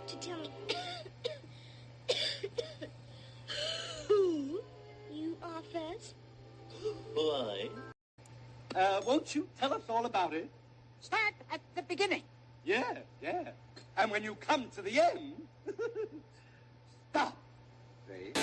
to tell me who you are first? Why? Won't you tell us all about it? Start at the beginning. Yeah. And when you come to the end, stop. See?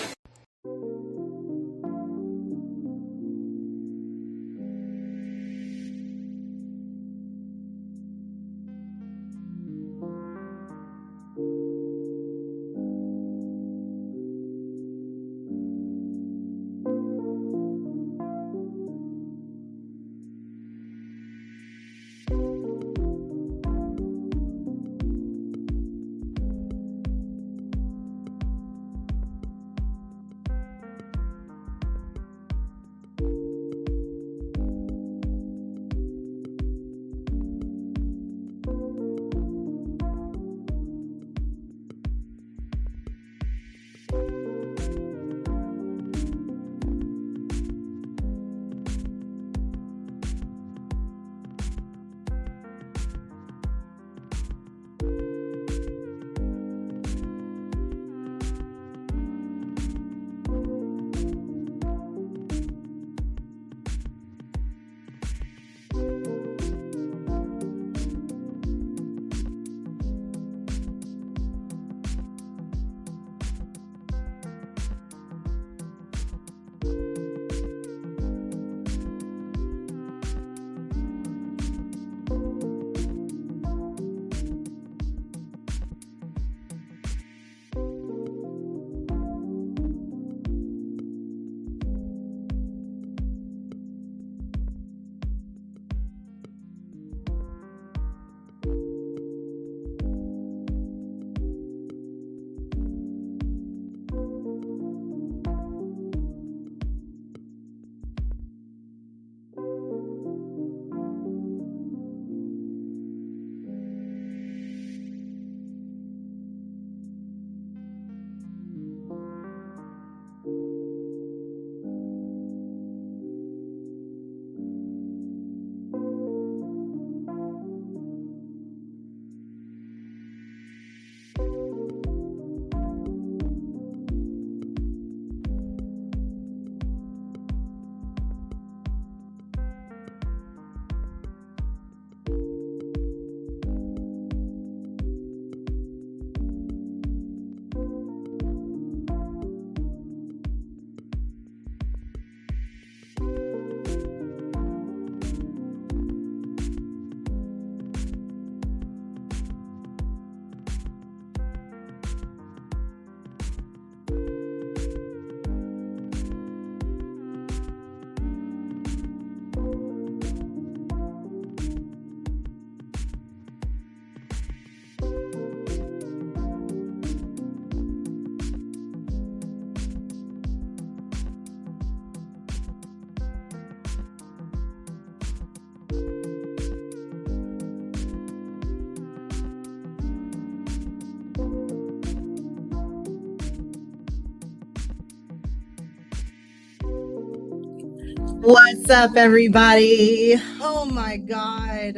What's up, everybody? Oh my God.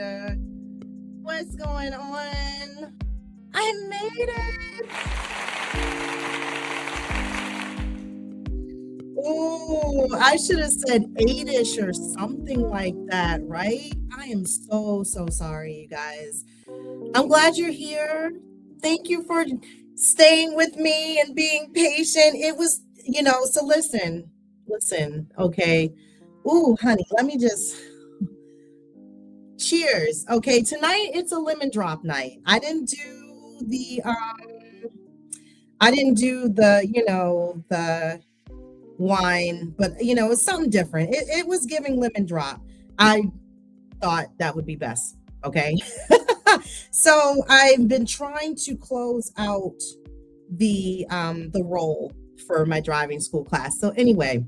What's going on? I made it. Ooh, I should have said 8-ish or something like that, right? I am so sorry, you guys. I'm glad you're here. Thank you for staying with me and being patient. It was, so listen, okay. Ooh, honey, let me just cheers. Okay, tonight it's a lemon drop night. I didn't do the the wine, but it's something different. It was giving lemon drop. I thought that would be best. Okay. So I've been trying to close out the roll for my driving school class. So anyway,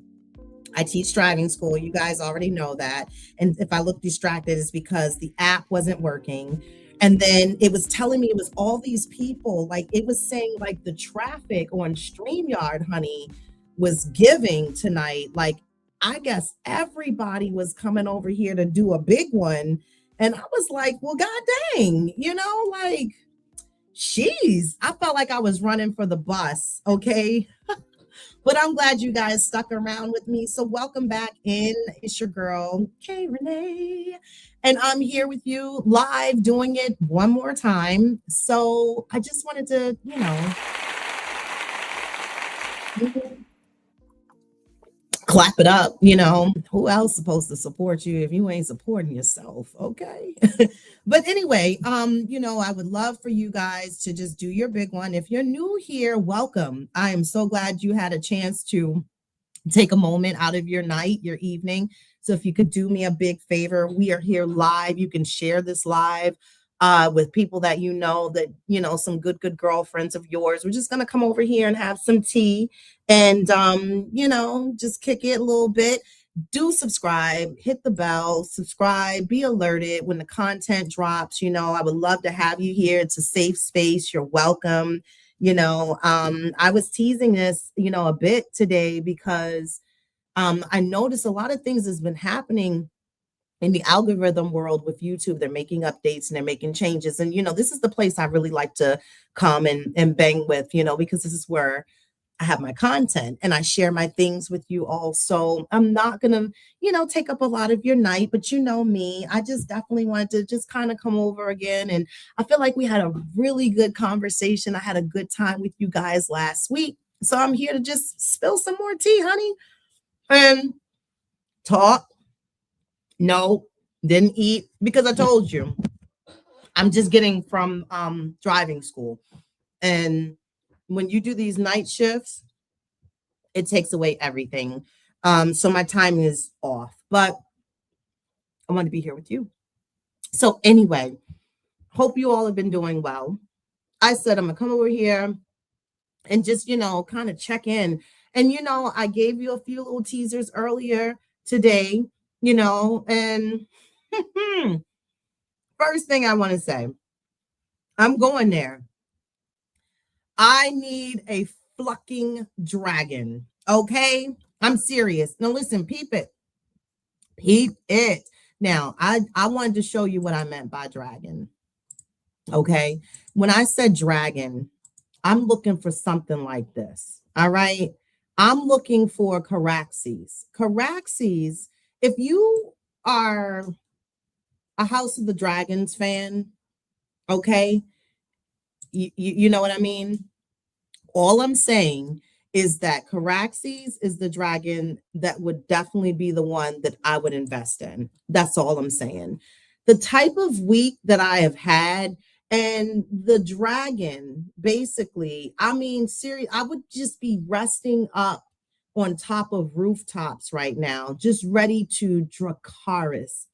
I teach driving school. You guys already know that. And if I look distracted, it's because the app wasn't working. And then it was telling me it was all these people, like it was saying like the traffic on StreamYard, honey, was giving tonight. Like, I guess everybody was coming over here to do a big one. And I was like, well, God dang, like, Jeez, I felt like I was running for the bus. Okay. But I'm glad you guys stuck around with me. So welcome back in. It's your girl, Kay Renee. And I'm here with you live doing it one more time. So I just wanted to, clap it up. Who else supposed to support you if you ain't supporting yourself? Okay. But anyway, I would love for you guys to just do your big one. If you're new here, welcome. I am so glad you had a chance to take a moment out of your night, your evening. So if you could do me a big favor, we are here live. You can share this live with people that some good girlfriends of yours. We're just going to come over here and have some tea and, just kick it a little bit. Do subscribe, hit the bell, subscribe, be alerted when the content drops. I would love to have you here. It's a safe space. You're welcome. I was teasing this, a bit today because I noticed a lot of things has been happening in the algorithm world with YouTube. They're making updates and they're making changes. And, this is the place I really like to come and bang with, because this is where I have my content and I share my things with you all. So I'm not going to, take up a lot of your night, but me, I just definitely wanted to just kind of come over again. And I feel like we had a really good conversation. I had a good time with you guys last week. So I'm here to just spill some more tea, honey, and talk. No, didn't eat because I told you I'm just getting from driving school. And when you do these night shifts, it takes away everything. So my timing is off, but I want to be here with you. So anyway, hope you all have been doing well. I said I'm gonna come over here and just, kind of check in. And, I gave you a few little teasers earlier today, and first thing I want to say, I'm going there. I need a fucking dragon. Okay. I'm serious. Now listen, peep it. Peep it. Now, I wanted to show you what I meant by dragon. Okay. When I said dragon, I'm looking for something like this. All right. I'm looking for Caraxes. Caraxes, if you are a House of the Dragons fan, okay, you know what I mean? All I'm saying is that Caraxes is the dragon that would definitely be the one that I would invest in. That's all I'm saying. The type of week that I have had and the dragon, basically, seriously, I would just be resting up on top of rooftops right now, just ready to Dracarys.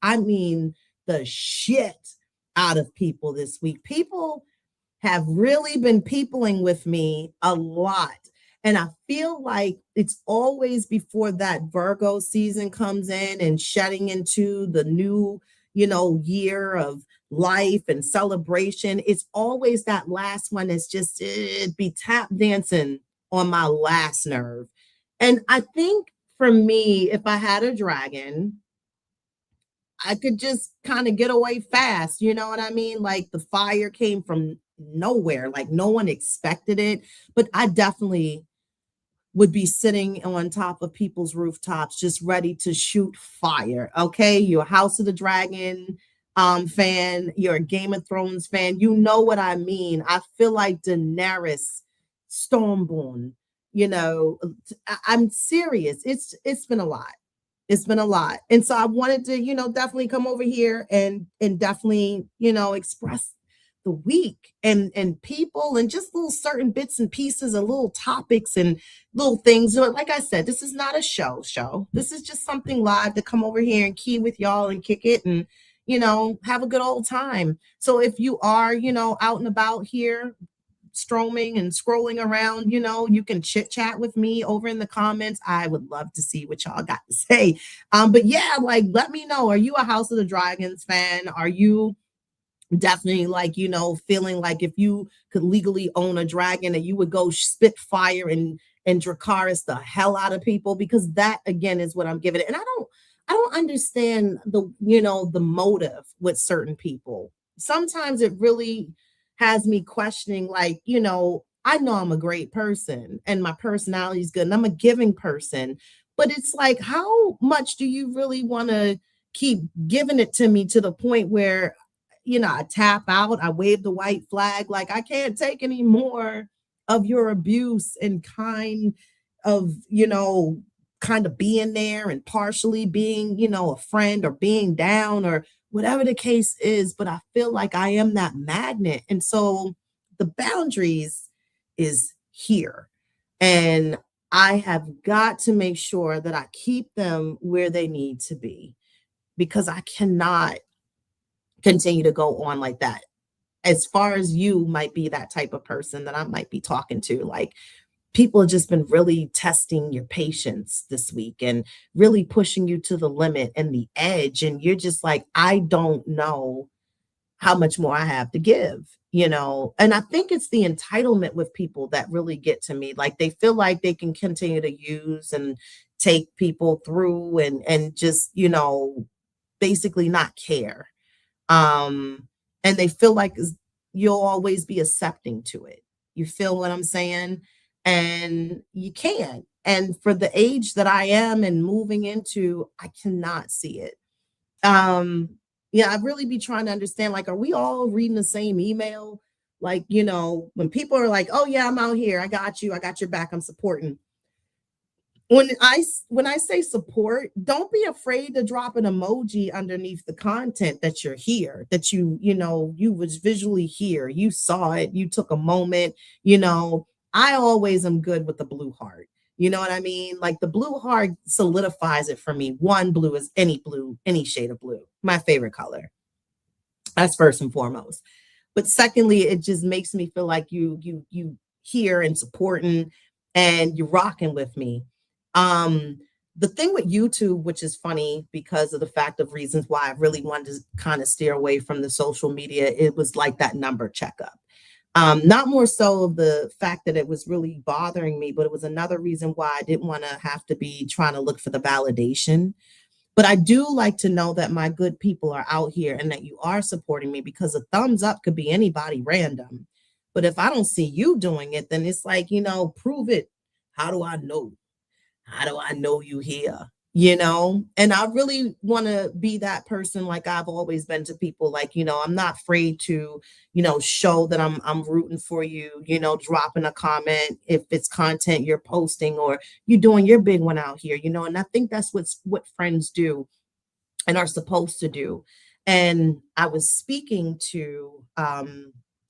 The shit out of people this week. People have really been peopling with me a lot. And I feel like it's always before that Virgo season comes in and shedding into the new, year of life and celebration. It's always that last one that's just be tap dancing on my last nerve. And I think for me, if I had a dragon, I could just kind of get away fast. You know what I mean? Like the fire came from nowhere, like no one expected it. But I definitely would be sitting on top of people's rooftops, just ready to shoot fire. Okay. You're a House of the Dragon fan, you're a Game of Thrones fan. You know what I mean? I feel like Daenerys Stormborn, I'm serious. It's been a lot. It's been a lot. And so I wanted to, definitely come over here and definitely, express the week and people and just little certain bits and pieces and little topics and little things. Like I said, this is not a show. This is just something live to come over here and key with y'all and kick it and, have a good old time. So if you are, out and about here, stroming and scrolling around, you can chit chat with me over in the comments. I would love to see what y'all got to say. But yeah, like, let me know. Are you a House of the Dragons fan? Are you definitely feeling like if you could legally own a dragon that you would go spit fire and Dracarys the hell out of people? Because that again is what I'm giving it. And I don't understand the motive with certain people. Sometimes it really has me questioning, like, I know I'm a great person and my personality is good and I'm a giving person, but it's like, how much do you really want to keep giving it to me to the point where, I tap out, I wave the white flag, like I can't take any more of your abuse and kind of being there and partially being, a friend or being down or whatever the case is. But I feel like I am that magnet. And so the boundaries is here. And I have got to make sure that I keep them where they need to be because I cannot continue to go on like that. As far as you might be that type of person that I might be talking to, like people have just been really testing your patience this week and really pushing you to the limit and the edge. And you're just like, I don't know how much more I have to give. And I think it's the entitlement with people that really get to me. Like they feel like they can continue to use and take people through and just, basically not care. And they feel like you'll always be accepting to it. You feel what I'm saying? And you can't. And for the age that I am and moving into, I cannot see it. Yeah, I really be trying to understand, like, are we all reading the same email? Like, when people are like, oh yeah, I'm out here, I got you, I got your back, I'm supporting. When I say support, don't be afraid to drop an emoji underneath the content that you're here, that you was visually here, you saw it, you took a moment. I always am good with the blue heart. You know what I mean? Like the blue heart solidifies it for me. One, blue is any shade of blue, my favorite color. That's first and foremost. But secondly, it just makes me feel like you here and supporting and you're rocking with me. The thing with YouTube, which is funny because of the fact of reasons why I really wanted to kind of steer away from the social media, it was like that number checkup. Not more so of the fact that it was really bothering me, but it was another reason why I didn't want to have to be trying to look for the validation. But I do like to know that my good people are out here and that you are supporting me, because a thumbs up could be anybody random. But if I don't see you doing it, then it's like, prove it. How do I know? How do I know you here? And I really want to be that person, like I've always been to people, like, I'm not afraid to, show that I'm rooting for you, dropping a comment if it's content you're posting or you doing your big one out here, and I think that's what friends do and are supposed to do. And I was speaking to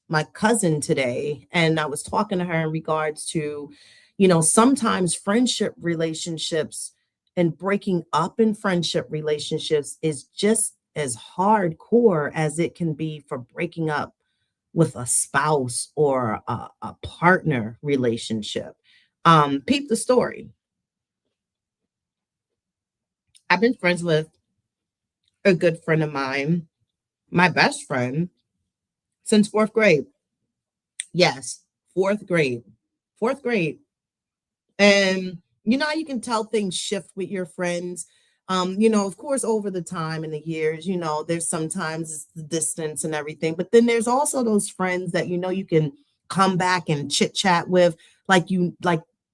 my cousin today, and I was talking to her in regards to, sometimes friendship relationships and breaking up in friendship relationships is just as hardcore as it can be for breaking up with a spouse or a partner relationship. Peep the story. I've been friends with a good friend of mine, my best friend, since fourth grade. Yes, fourth grade. Fourth grade. And you can tell things shift with your friends. Of course, over the time and the years, there's sometimes it's the distance and everything, but then there's also those friends that you can come back and chit chat with, like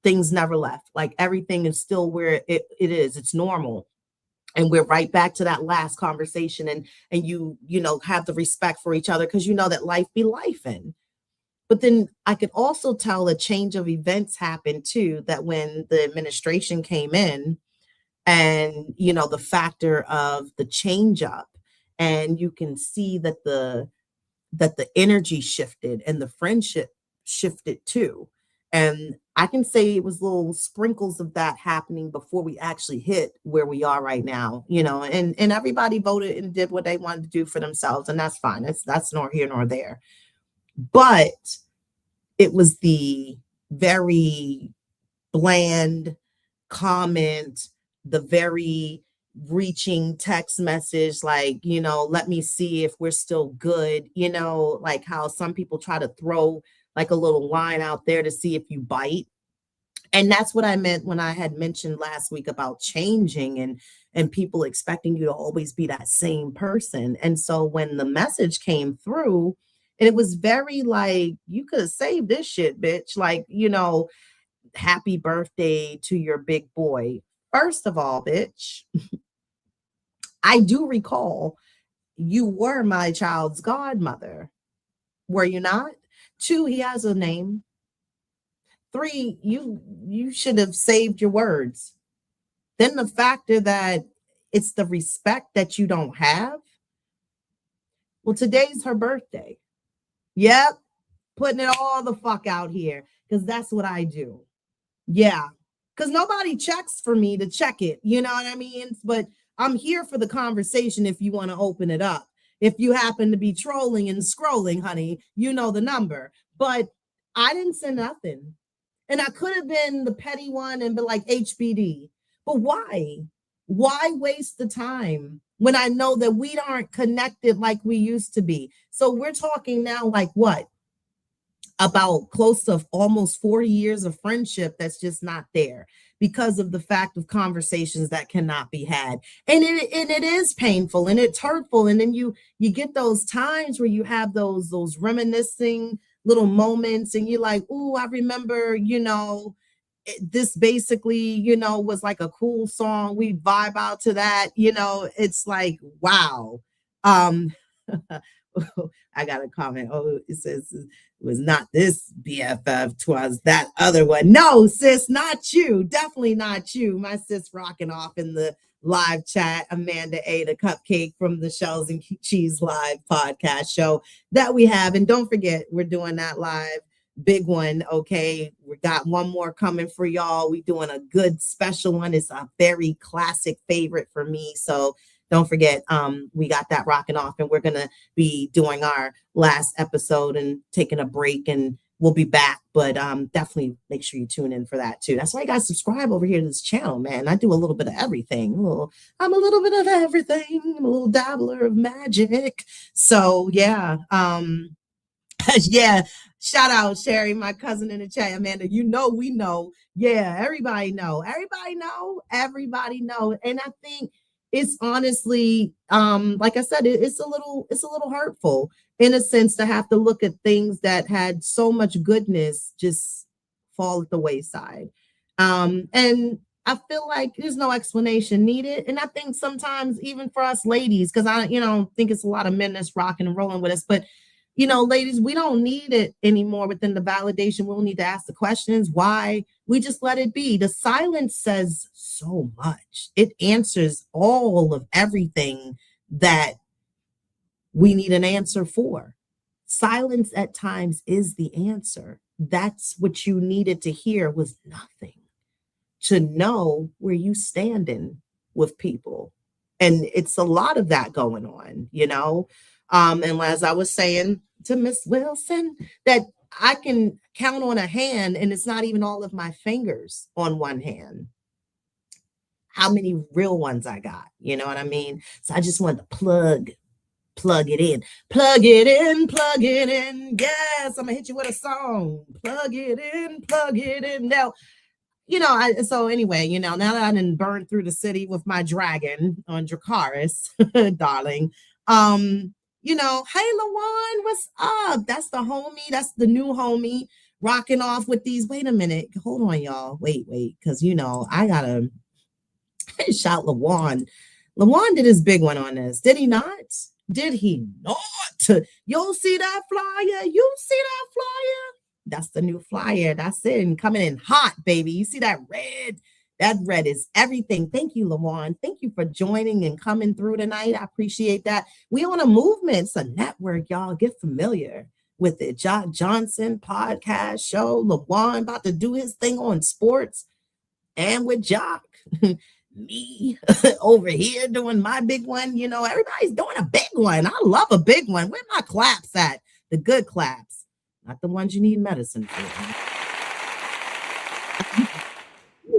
things never left, like everything is still where it is, it's normal. And we're right back to that last conversation, and you have the respect for each other because that life be life in. But then I could also tell a change of events happened too, that when the administration came in and, the factor of the change up, and you can see that the energy shifted and the friendship shifted too. And I can say it was little sprinkles of that happening before we actually hit where we are right now, and everybody voted and did what they wanted to do for themselves. And that's fine. That's nor here nor there. But it was the very bland comment, the very reaching text message, like, let me see if we're still good, like how some people try to throw like a little line out there to see if you bite. And that's what I meant when I had mentioned last week about changing and people expecting you to always be that same person. And so when the message came through, And it was very like, you could have saved this shit, bitch. Like, happy birthday to your big boy. First of all, bitch, I do recall you were my child's godmother. Were you not? 2, he has a name. 3, you should have saved your words. Then the factor that it's the respect that you don't have. Well, today's her birthday. Yep. Putting it all the fuck out here because that's what I do. Yeah. Because nobody checks for me to check it. You know what I mean? But I'm here for the conversation if you want to open it up. If you happen to be trolling and scrolling, honey, you know the number. But I didn't send nothing. And I could have been the petty one and be like HBD. But why? Why waste the time when I know that we aren't connected like we used to be? So we're talking now like what? About close to almost 40 years of friendship that's just not there because of the fact of conversations that cannot be had. And it is painful and it's hurtful. And then you get those times where you have those reminiscing little moments and you're like, oh, I remember, this basically, was like a cool song. We vibe out to that, it's like, wow. I got a comment. Oh, it says it was not this BFF, 'twas that other one. No, sis, not you. Definitely not you. My sis rocking off in the live chat. Amanda A, the cupcake from the Shells and Cheese Live podcast show that we have. And don't forget, we're doing that live big one. Okay, we got one more coming for y'all. We doing a good special one. It's a very classic favorite for me. So don't forget, we got that rocking off, and we're gonna be doing our last episode and taking a break, and we'll be back. But definitely make sure you tune in for that too. That's why you guys subscribe over here to this channel, man. I do a little bit of everything. I'm a little bit of everything. I'm a little dabbler of magic. So yeah, yeah. Shout out Sherry, my cousin in the chat. Amanda, we know. Yeah, everybody know. Everybody know. And I think it's honestly, like I said, it's a little hurtful in a sense to have to look at things that had so much goodness just fall at the wayside. And I feel like there's no explanation needed. And I think sometimes even for us ladies, because I think it's a lot of men that's rocking and rolling with us, but ladies, we don't need it anymore within the validation. We don't need to ask the questions. Why? We just let it be. The silence says so much. It answers all of everything that we need an answer for. Silence at times is the answer. That's what you needed to hear was nothing. To know where you standing with people. And it's a lot of that going on, and as I was saying to Miss Wilson, that I can count on a hand, and it's not even all of my fingers on one hand. How many real ones I got, you know what I mean? So I just wanted to plug it in. Plug it in. Yes, I'm gonna hit you with a song. Plug it in. Now, so anyway, now that I didn't burn through the city with my dragon on Dracarys, darling, hey, Lawan, what's up? That's the homie. That's the new homie rocking off with these. Wait a minute. Hold on, y'all. Wait. Because, I got to shout Lawan. Lawan did his big one on this. Did he not? Did he not? You'll see that flyer. You see that flyer? That's the new flyer. That's it. And coming in hot, baby. You see that red? That red is everything. Thank you, Lawan. Thank you for joining and coming through tonight. I appreciate that. We on a movement. It's a network, y'all. Get familiar with it. Jock Johnson podcast show. Lawan about to do his thing on sports. And with Jock, me over here doing my big one. Everybody's doing a big one. I love a big one. Where my claps at? The good claps. Not the ones you need medicine for.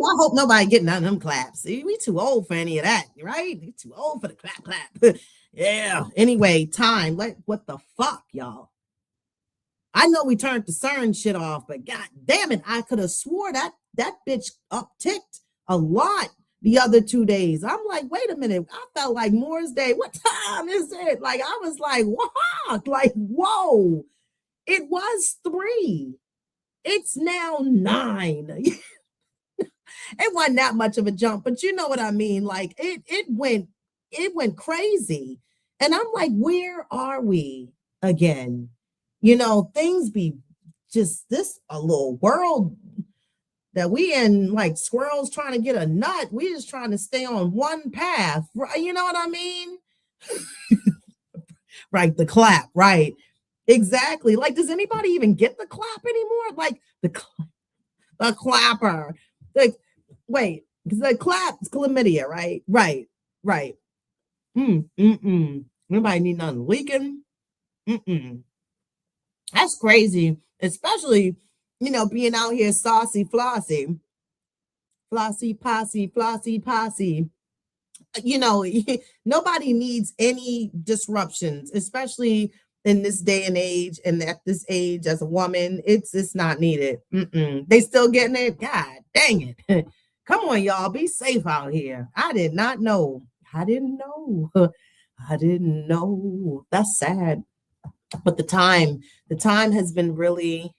I hope nobody getting none of them claps. We too old for any of that, right? We too old for the clap. Yeah. Anyway, time. What the fuck, y'all? I know we turned the CERN shit off, but god damn it, I could have swore that bitch upticked a lot the other 2 days. I'm like, wait a minute. I felt like Moore's Day. What time is it? Like, I was like, what? Like, whoa. It was 3. It's now 9. It wasn't that much of a jump, but you know what I mean? Like it went crazy. And I'm like, where are we again? Things be just this a little world that we in, like squirrels trying to get a nut. We just trying to stay on one path. You know what I mean? Right, the clap, right. Exactly. Like, does anybody even get the clap anymore? Like the clapper. Like, wait, because the clap is chlamydia, right? Right, right. Nobody need nothing leaking. Mm-mm. That's crazy, especially, being out here saucy flossy, flossy posse, flossy posse. You know, nobody needs any disruptions, especially in this day and age and at this age as a woman. It's not needed. They still getting it. God dang it. Come on, y'all. Be safe out here. I did not know. I didn't know. I didn't know. That's sad. But the time has been really,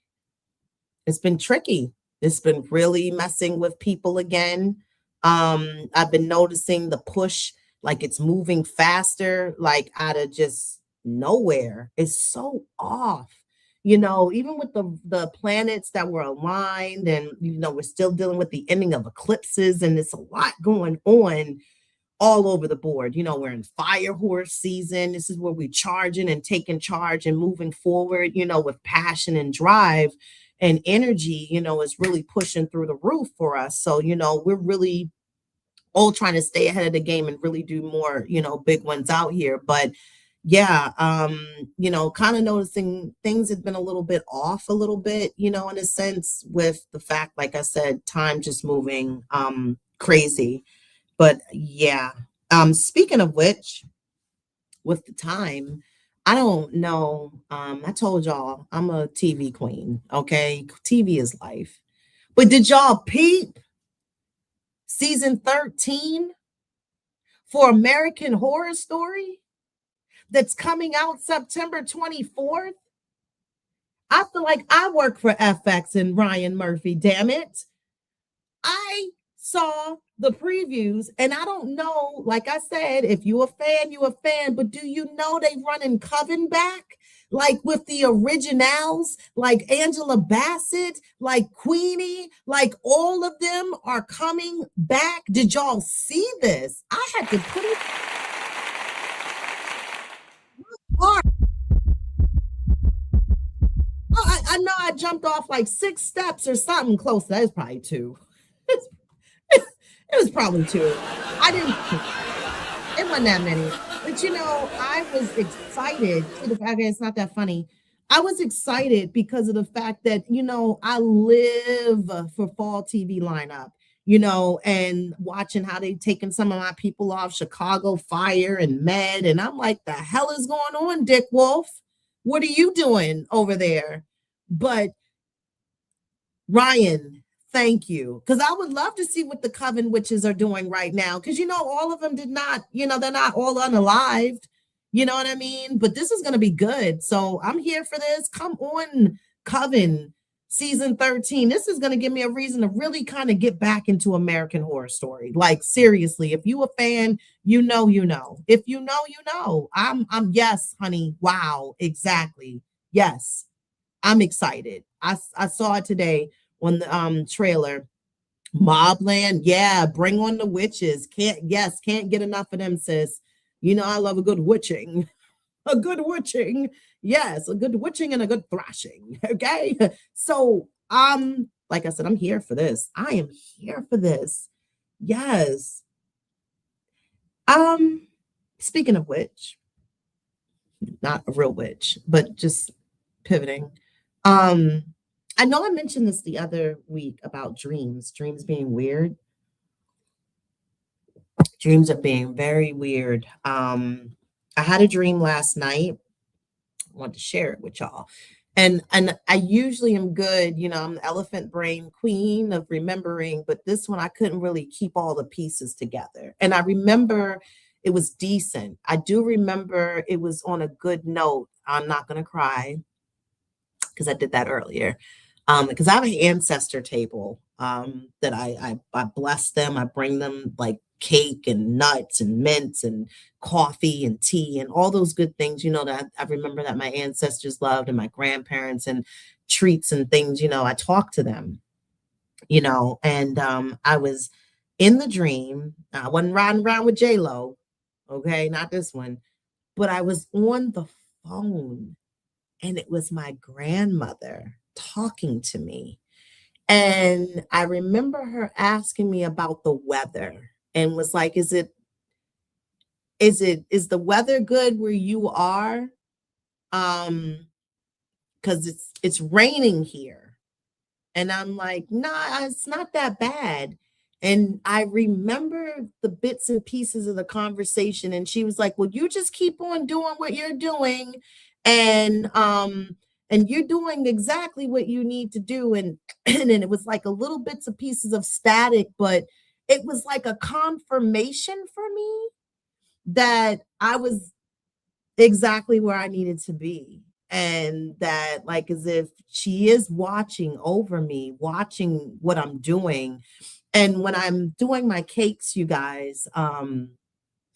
it's been tricky. It's been really messing with people again. I've been noticing the push, like it's moving faster, like out of just nowhere. It's so off. Even with the planets that were aligned, and we're still dealing with the ending of eclipses, and there's a lot going on all over the board. We're in fire horse season. This is where we're charging and taking charge and moving forward, with passion and drive and energy, is really pushing through the roof for us. So, we're really all trying to stay ahead of the game and really do more, big ones out here. But yeah, kind of noticing things have been a little bit off a little bit, in a sense, with the fact, like I said, time just moving crazy. But yeah, speaking of which, with the time, I don't know. I told y'all I'm a TV queen. Okay. TV is life. But did y'all peep season 13 for American Horror Story that's coming out September 24th? I feel like I work for FX and Ryan Murphy, damn it. I saw the previews, and I don't know, like I said, if you a fan, but do you know they running Coven back? Like with the originals, like Angela Bassett, like Queenie, like all of them are coming back. Did y'all see this? I had to put it hard. I know I jumped off like 6 steps or something close. That is probably 2. It was probably 2. I didn't, it wasn't that many. But I was excited to the fact that it's not that funny. I was excited because of the fact that, I live for fall TV lineup, and watching how they've taken some of my people off Chicago Fire and Med. And I'm like, the hell is going on, Dick Wolf? What are you doing over there? But Ryan, thank you. Because I would love to see what the Coven witches are doing right now. Because, all of them did not, they're not all unalived. You know what I mean? But this is going to be good. So I'm here for this. Come on, Coven season 13. This is going to give me a reason to really kind of get back into American Horror Story. Like, seriously, if you a fan, you know. If you know. I'm yes, honey. Wow, exactly. Yes. I'm excited. I saw it today on the trailer. Mobland, yeah, bring on the witches. Can't get enough of them, sis. I love a good witching. A good witching. Yes, a good witching and a good thrashing. Okay. So like I said, I'm here for this. I am here for this. Yes. Speaking of which, not a real witch, but just pivoting. I know I mentioned this the other week about dreams being weird. Dreams are being very weird. I had a dream last night. I wanted to share it with y'all. And I usually am good, I'm the elephant brain queen of remembering, but this one I couldn't really keep all the pieces together. And I remember it was decent. I do remember it was on a good note. I'm not gonna cry because I did that earlier. Because I have an ancestor table that I bless them. I bring them like cake and nuts and mints and coffee and tea and all those good things, that I remember that my ancestors loved and my grandparents and treats and things, I talk to them, and I was in the dream. I wasn't riding around with J Lo, okay, not this one, but I was on the phone and it was my grandmother talking to me. And I remember her asking me about the weather and was like, is the weather good where you are? Because it's raining here. And I'm like, nah, it's not that bad. And I remember the bits and pieces of the conversation. And she was like, well, you just keep on doing what you're doing. And you're doing exactly what you need to do. And and then it was like a little bits and pieces of static, but it was like a confirmation for me that I was exactly where I needed to be. And that, like, as if she is watching over me, watching what I'm doing. And when I'm doing my cakes, you guys,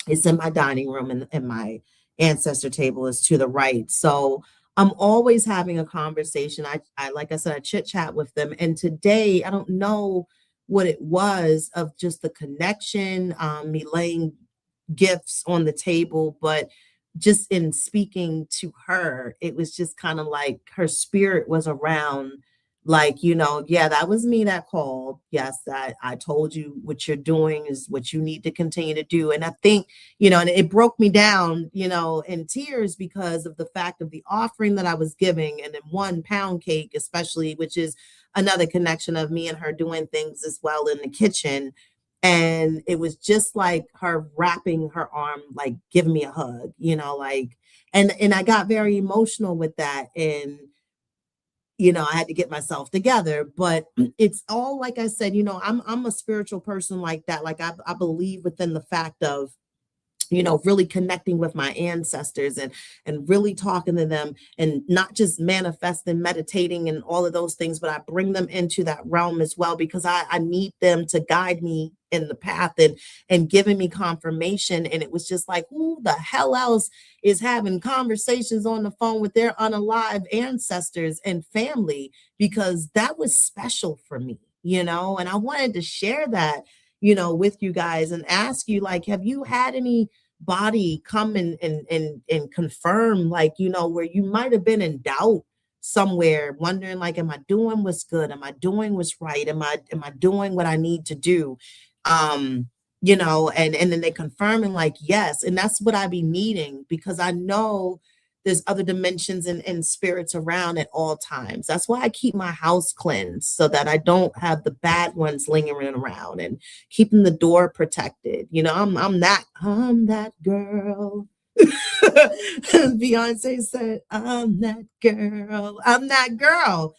it's in my dining room and my ancestor table is to the right. So I'm always having a conversation. I like I said, I chit chat with them. And today, I don't know what it was of just the connection, me laying gifts on the table, but just in speaking to her, it was just kind of like her spirit was around, like, yeah, that was me that called. Yes, that I told you what you're doing is what you need to continue to do. And I think, and it broke me down, in tears because of the fact of the offering that I was giving, and then 1 pound cake, especially, which is another connection of me and her doing things as well in the kitchen. And it was just like her wrapping her arm, like giving me a hug, like, and I got very emotional with that. And, I had to get myself together, but it's all, like I said, I'm a spiritual person like that. Like I believe within the fact of, really connecting with my ancestors and really talking to them, and not just manifesting, meditating and all of those things, but I bring them into that realm as well, because I need them to guide me in the path and giving me confirmation. And it was just like, who the hell else is having conversations on the phone with their unalive ancestors and family? Because that was special for me, and I wanted to share that, with you guys and ask you, like, have you had any body come and confirm, like, where you might have been in doubt somewhere, wondering, like, am I doing what's good? Am I doing what's right? Am I doing what I need to do? And then they confirming, like, yes. And that's what I be needing, because I know there's other dimensions and spirits around at all times. That's why I keep my house cleansed, so that I don't have the bad ones lingering around, and keeping the door protected. I'm that girl. Beyonce said, I'm that girl. I'm that girl.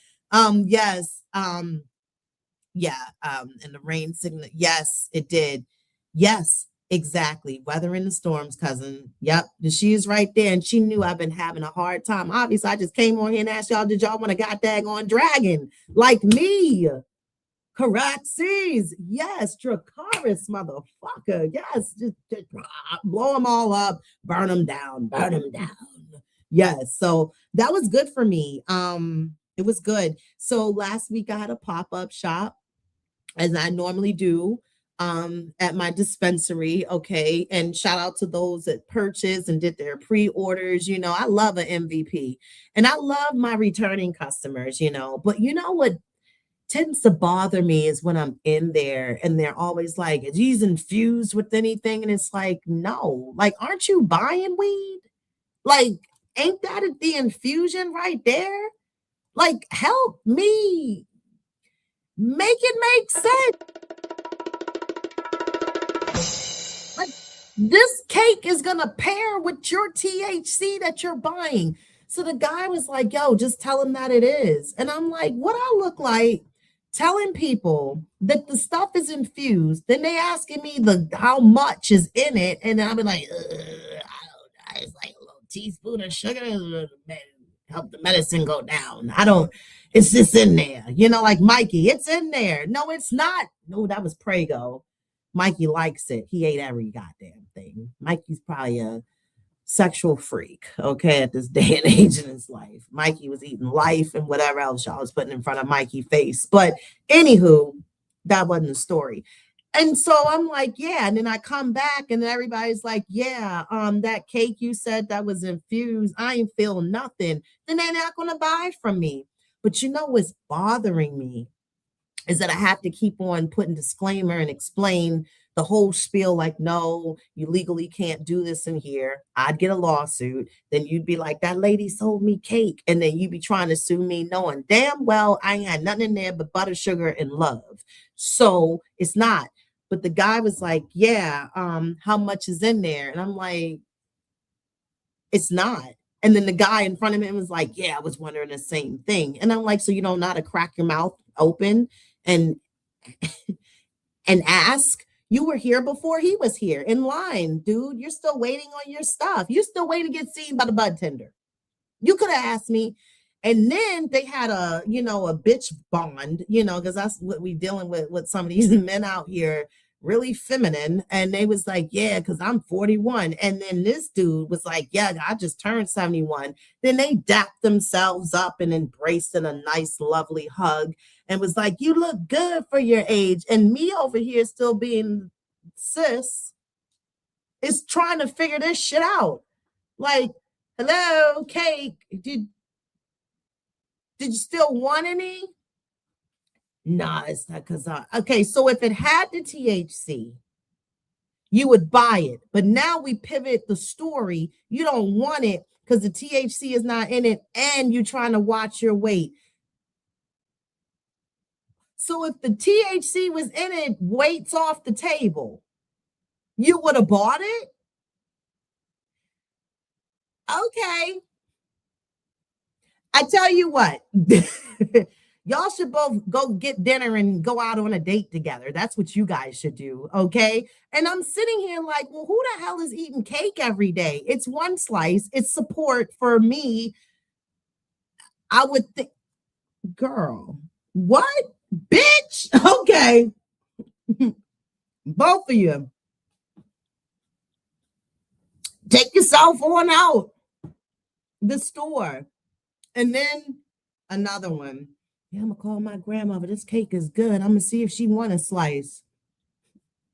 Yes. Yeah. And the rain signal. Yes, it did. Yes, exactly. Weathering the storms, cousin. Yep. She is right there. And she knew I've been having a hard time. Obviously, I just came on here and asked y'all, did y'all want a goddamn dragon like me? Caraxes. Yes. Dracarys, motherfucker. Yes. Just blow them all up. Burn them down. Burn them down. Yes. So that was good for me. It was good. So last week I had a pop-up shop, as I normally do, at my dispensary. Okay. And shout out to those that purchased and did their pre-orders. I love an MVP, and I love my returning customers, but you know what tends to bother me is when I'm in there and they're always like, is these infused with anything? And it's like, no, like, aren't you buying weed? Like, ain't that the infusion right there? Like, help me make it make sense. Like, this cake is gonna pair with your THC that you're buying. So the guy was like, yo, just tell him that it is. And I'm like, what I look like telling people that the stuff is infused, then they asking me the how much is in it, and I'll be like, I don't know. It's like a little teaspoon of sugar to help the medicine go down. I don't, it's just in there. You know, like Mikey, it's in there. No, it's not. No, that was Prego. Mikey likes it. He ate every goddamn thing. Mikey's probably a sexual freak, okay, at this day and age in his life. Mikey was eating life and whatever else y'all was putting in front of Mikey's face. But anywho, that wasn't the story. And so I'm like, yeah. And then I come back and everybody's like, yeah, that cake you said that was infused, I ain't feel nothing. Then they're not gonna buy from me. But you know what's bothering me is that I have to keep on putting disclaimer and explain the whole spiel like, no, you legally can't do this in here. I'd get a lawsuit. Then you'd be like, that lady sold me cake. And then you'd be trying to sue me knowing damn well I ain't had nothing in there but butter, sugar, and love. So it's not. But the guy was like, yeah, how much is in there? And I'm like, it's not. And then the guy in front of him was like, yeah, I was wondering the same thing. And I'm like, so you don't know how to crack your mouth open and and ask? You were here before he was here in line, dude. You're still waiting on your stuff. You're still waiting to get seen by the bud tender. You could have asked me. And then they had a, you know, a bitch bond, you know, because that's what we dealing with some of these men out here, really feminine. And they was like, yeah, because I'm 41. And then this dude was like, yeah, I just turned 71. Then they dapped themselves up and embraced in a nice, lovely hug and was like, you look good for your age. And me over here still being sis is trying to figure this shit out. Like, hello, cake. Did you still want any? Nah, it's not because okay, so if it had the THC, you would buy it. But now we pivot the story. You don't want it because the THC is not in it and you're trying to watch your weight. So if the THC was in it, weight's off the table, you would have bought it? Okay. I tell you what, y'all should both go get dinner and go out on a date together. That's what you guys should do. Okay. And I'm sitting here like, well, who the hell is eating cake every day? It's one slice, it's support for me. I would think, girl, what? Bitch. Okay. Both of you. Take yourself on out the store. And then another one. Yeah, I'm gonna call my grandmother. This cake is good. I'm gonna see if she want a slice.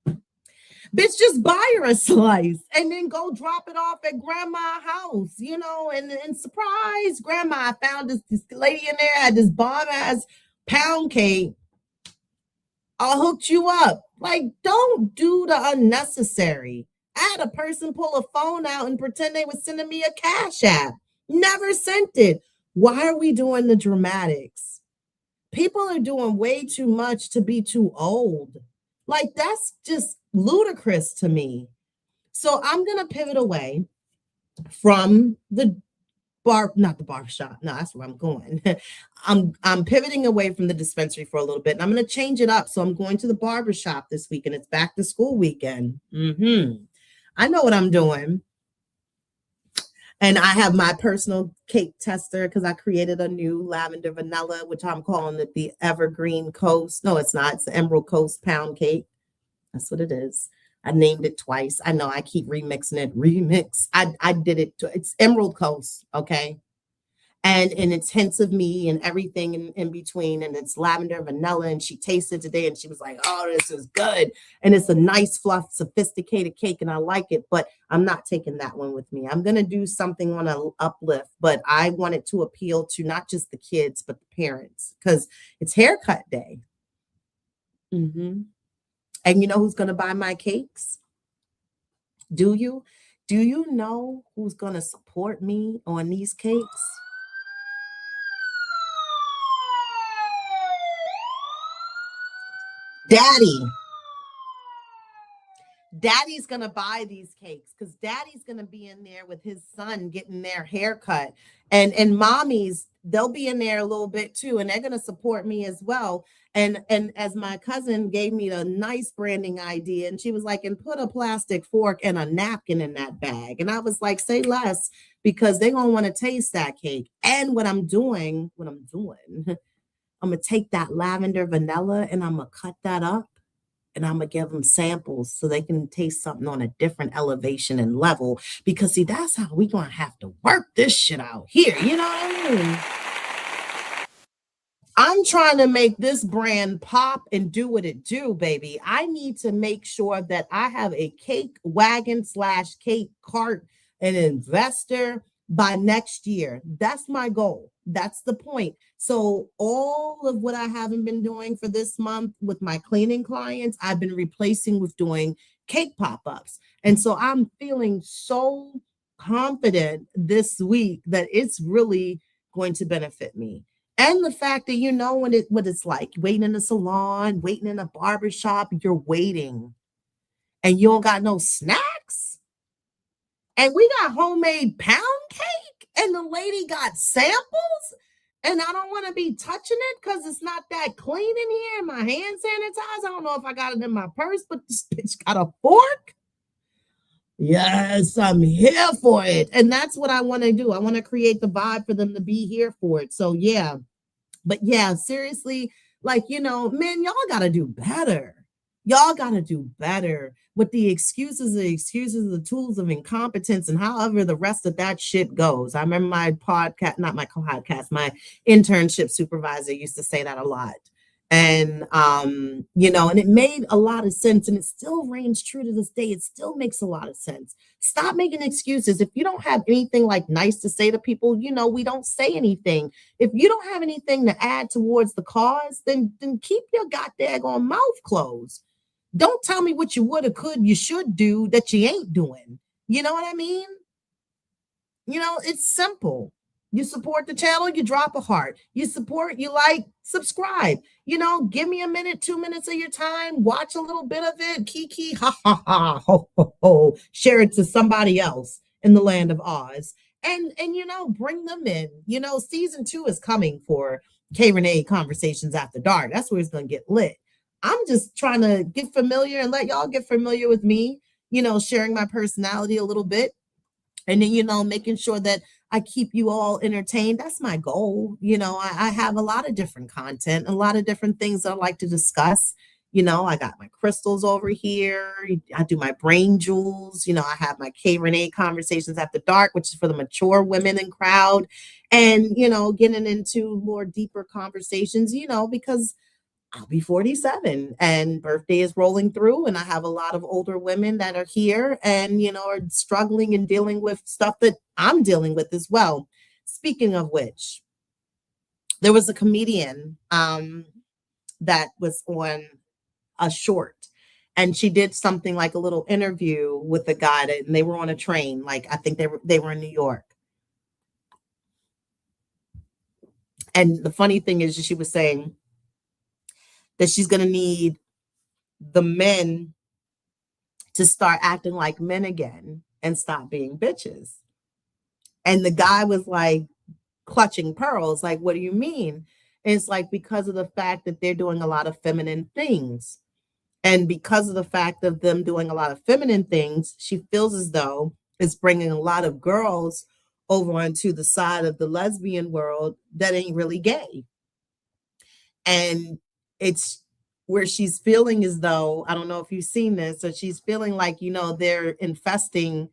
Bitch, just buy her a slice and then go drop it off at grandma's house, you know, and surprise, grandma, I found this lady in there had this bomb ass pound cake. I'll hook you up. Like, don't do the unnecessary. I had a person pull a phone out and pretend they was sending me a cash app. Never sent it. Why are we doing the dramatics? People are doing way too much to be too old. Like, that's just ludicrous to me. So I'm going to pivot away from the not the barber shop. No, that's where I'm going. I'm pivoting away from the dispensary for a little bit and I'm going to change it up. So I'm going to the barber shop this week and it's back to school weekend. I know what I'm doing. And I have my personal cake tester because I created a new lavender vanilla, which I'm calling it the Evergreen Coast. No, it's not. It's the Emerald Coast pound cake. That's what it is. I named it twice. I know I keep remixing it. Remix. I did it. It's Emerald Coast. Okay. And it's hints of me and everything in between. And it's lavender, vanilla. And she tasted today and she was like, oh, this is good. And it's a nice, fluff, sophisticated cake. And I like it, but I'm not taking that one with me. I'm going to do something on an uplift, but I want it to appeal to not just the kids, but the parents because it's haircut day. And you know who's going to buy my cakes? Do you? Do you know who's going to support me on these cakes? Daddy. Daddy's gonna buy these cakes because daddy's gonna be in there with his son getting their hair cut. And mommies, they'll be in there a little bit too, and they're gonna support me as well. And as my cousin gave me a nice branding idea, and she was like, and put a plastic fork and a napkin in that bag. And I was like, say less, because they're gonna want to taste that cake. And I'm gonna take that lavender vanilla and I'm gonna cut that up and I'm gonna give them samples so they can taste something on a different elevation and level. Because see, that's how we gonna have to work this shit out here. You know what I mean? I'm trying to make this brand pop and do what it do, baby. I need to make sure that I have a cake wagon slash cake cart, an investor by next year. That's my goal. That's the point. So all of what I haven't been doing for this month with my cleaning clients, I've been replacing with doing cake pop-ups. And so I'm feeling so confident this week that it's really going to benefit me. And the fact that what it's like waiting in a salon, waiting in a barber shop, you're waiting and you don't got no snacks. And we got homemade pound cake and the lady got samples and I don't want to be touching it because it's not that clean in here. My hand sanitizer, I don't know if I got it in my purse, but this bitch got a fork. Yes, I'm here for it. And that's what I want to do. I want to create the vibe for them to be here for it. So yeah. But yeah, seriously, like, man, y'all got to do better. Y'all got to do better with the excuses, the tools of incompetence, and however the rest of that shit goes. I remember my internship supervisor used to say that a lot. And, and it made a lot of sense, and it still reigns true to this day. It still makes a lot of sense. Stop making excuses. If you don't have anything like nice to say to people, we don't say anything. If you don't have anything to add towards the cause, then keep your goddamn mouth closed. Don't tell me what you would or could, you should do that you ain't doing. You know what I mean? It's simple. You support the channel, you drop a heart. You support, you like, subscribe. Give me a minute, 2 minutes of your time. Watch a little bit of it. Kiki, ha, ha, ha, ho, ho, ho. Share it to somebody else in the land of Oz. And bring them in. Season 2 is coming for K Renee Conversations After Dark. That's where it's going to get lit. I'm just trying to get familiar and let y'all get familiar with me, sharing my personality a little bit. And then, making sure that I keep you all entertained. That's my goal. I have a lot of different content, a lot of different things that I like to discuss. I got my crystals over here. I do my brain jewels. I have my K Renee Conversations After Dark, which is for the mature women and crowd. And, getting into more deeper conversations, because I'll be 47 and birthday is rolling through, and I have a lot of older women that are here and, are struggling and dealing with stuff that I'm dealing with as well. Speaking of which, there was a comedian that was on a short, and she did something like a little interview with a guy and they were on a train. Like, I think they were in New York. And the funny thing is she was saying that she's going to need the men to start acting like men again and stop being bitches. And the guy was like clutching pearls. Like, what do you mean? And it's like, because of the fact that they're doing a lot of feminine things. And because of the fact of them doing a lot of feminine things, she feels as though it's bringing a lot of girls over onto the side of the lesbian world that ain't really gay. And it's where she's feeling as though, I don't know if you've seen this, so she's feeling like, they're infesting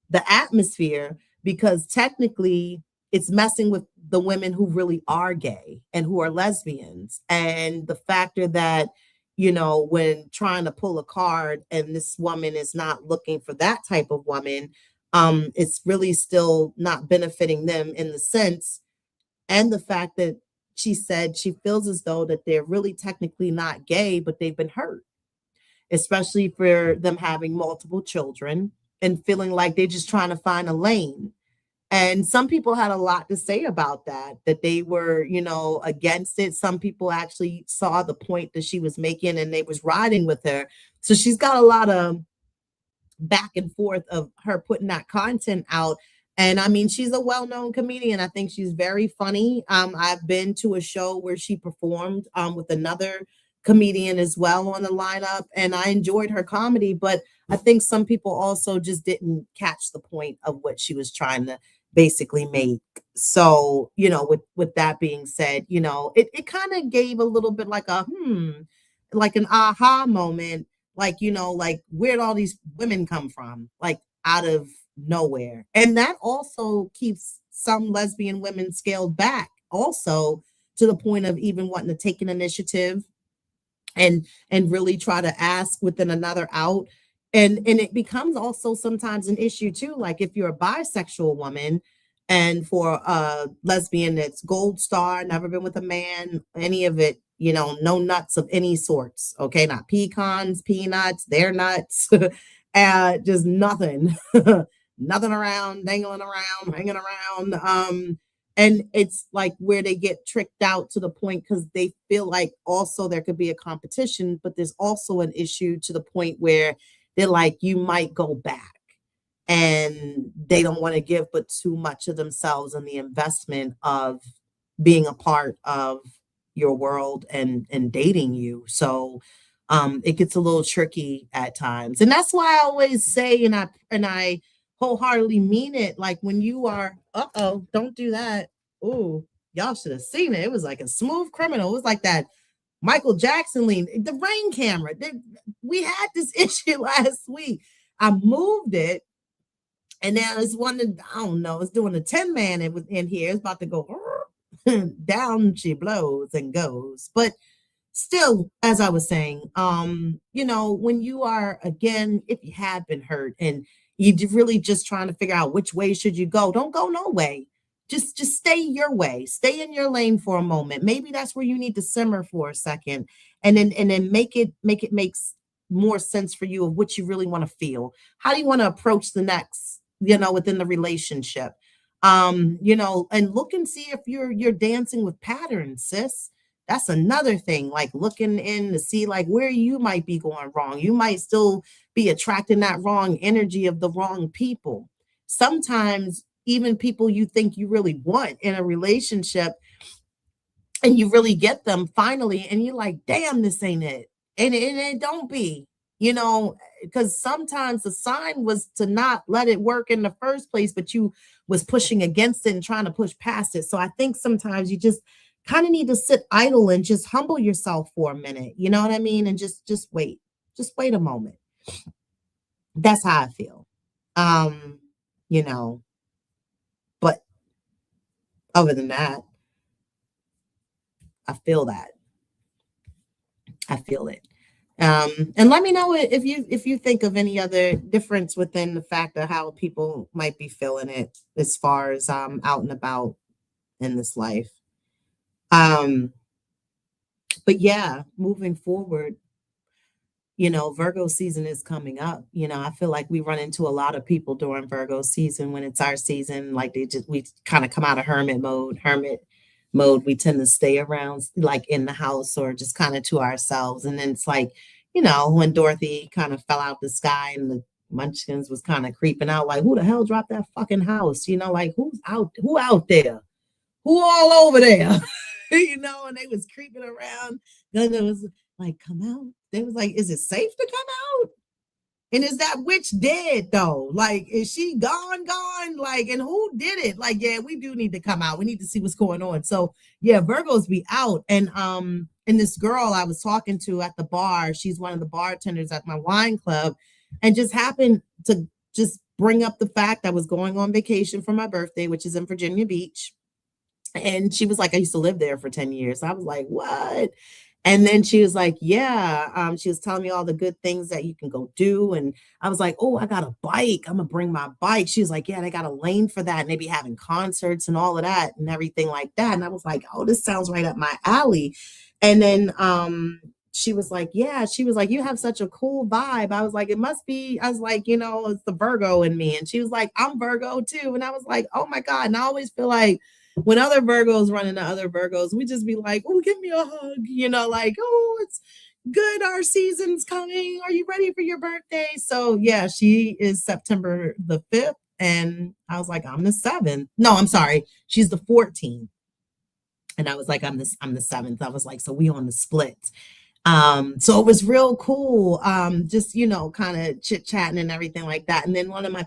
the atmosphere because technically it's messing with the women who really are gay and who are lesbians. And the factor that, when trying to pull a card and this woman is not looking for that type of woman, it's really still not benefiting them in the sense. And the fact that she said she feels as though that they're really technically not gay, but they've been hurt, especially for them having multiple children and feeling like they're just trying to find a lane. And some people had a lot to say about that they were, against it. Some people actually saw the point that she was making and they was riding with her. So she's got a lot of back and forth of her putting that content out. And I mean, she's a well-known comedian. I think she's very funny. I've been to a show where she performed with another comedian as well on the lineup, and I enjoyed her comedy, but I think some people also just didn't catch the point of what she was trying to basically make. So, with that being said, it kind of gave a little bit like a like an aha moment, like, like where'd all these women come from? Like out of nowhere. And that also keeps some lesbian women scaled back also to the point of even wanting to take an initiative and really try to ask within another out. And it becomes also sometimes an issue too. Like if you're a bisexual woman and for a lesbian that's gold star, never been with a man, any of it, no nuts of any sorts. Okay, not pecans, peanuts, they're nuts, just nothing, nothing around, dangling around, hanging around. And it's like where they get tricked out to the point because they feel like also there could be a competition, but there's also an issue to the point where they're like, you might go back and they don't want to give but too much of themselves in the investment of being a part of your world and dating you. So it gets a little tricky at times. And that's why I always say, and I wholeheartedly mean it, like when you are, don't do that. Oh, y'all should have seen it. It was like a Smooth Criminal. It was like that Michael Jackson lean, the Rain camera. We had this issue last week. I moved it, and now it's I don't know, it's doing a 10-man in here. It's about to go down, she blows and goes. But still, as I was saying, when you are, again, if you have been hurt and you're really just trying to figure out which way should you go, don't go no way. Just stay your way. Stay in your lane for a moment. Maybe that's where you need to simmer for a second, and then make it makes more sense for you of what you really want to feel. How do you want to approach the next, within the relationship? And look and see if you're dancing with patterns, sis. That's another thing, like looking in to see like where you might be going wrong. You might still be attracting that wrong energy of the wrong people. Sometimes even people you think you really want in a relationship, and you really get them finally, and you're like, damn, this ain't it. And it don't be, because sometimes the sign was to not let it work in the first place, but you was pushing against it and trying to push past it. So I think sometimes you just kind of need to sit idle and just humble yourself for a minute. You know what I mean? And just wait. Just wait a moment. That's how I feel. But other than that, I feel that. I feel it. And let me know if you think of any other difference within the fact of how people might be feeling it as far as out and about in this life. But yeah, moving forward, Virgo season is coming up. I feel like we run into a lot of people during Virgo season when it's our season. Like we kind of come out of hermit mode. We tend to stay around like in the house or just kind of to ourselves. And then it's like, when Dorothy kind of fell out the sky and the Munchkins was kind of creeping out, like, who the hell dropped that fucking house? Like who out there? Who all over there? And they was creeping around. Then it was like, come out. They was like, is it safe to come out? And is that witch dead though? Like, is she gone? Like, and who did it? Like, yeah, we do need to come out. We need to see what's going on. So yeah, Virgos be out. And this girl I was talking to at the bar, she's one of the bartenders at my wine club, and just happened to just bring up the fact I was going on vacation for my birthday, which is in Virginia Beach. And she was like, I used to live there for 10 years. I was like, what? And then she was like, yeah, she was telling me all the good things that you can go do. And I was like, oh, I got a bike. I'm going to bring my bike. She was like, yeah, they got a lane for that. And they be having concerts and all of that and everything like that. And I was like, oh, this sounds right up my alley. And then she was like, yeah, she was like, you have such a cool vibe. I was like, it must be. I was like, it's the Virgo in me. And she was like, I'm Virgo too. And I was like, oh my God. And I always feel like, when other Virgos run into other Virgos, we just be like, oh, give me a hug, like, oh, it's, good, our season's coming. Are you ready for your birthday? So yeah, she is September the 5th. And I was like, I'm the 7th. No, I'm sorry. She's the 14th. And I was like, I'm the 7th. I was like, so we on the split. So it was real cool. Just, kind of chit chatting and everything like that. And then one of my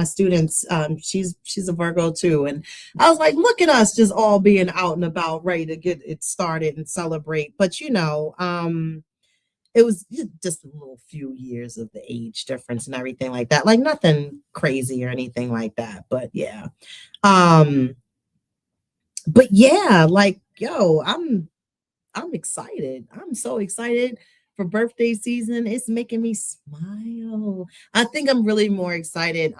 students, she's a Virgo too. And I was like, look at us just all being out and about, ready to get it started and celebrate. But it was just a little few years of the age difference and everything like that. Like nothing crazy or anything like that. But yeah. But yeah, like, yo, I'm excited. I'm so excited for birthday season. It's making me smile. I think I'm really more excited.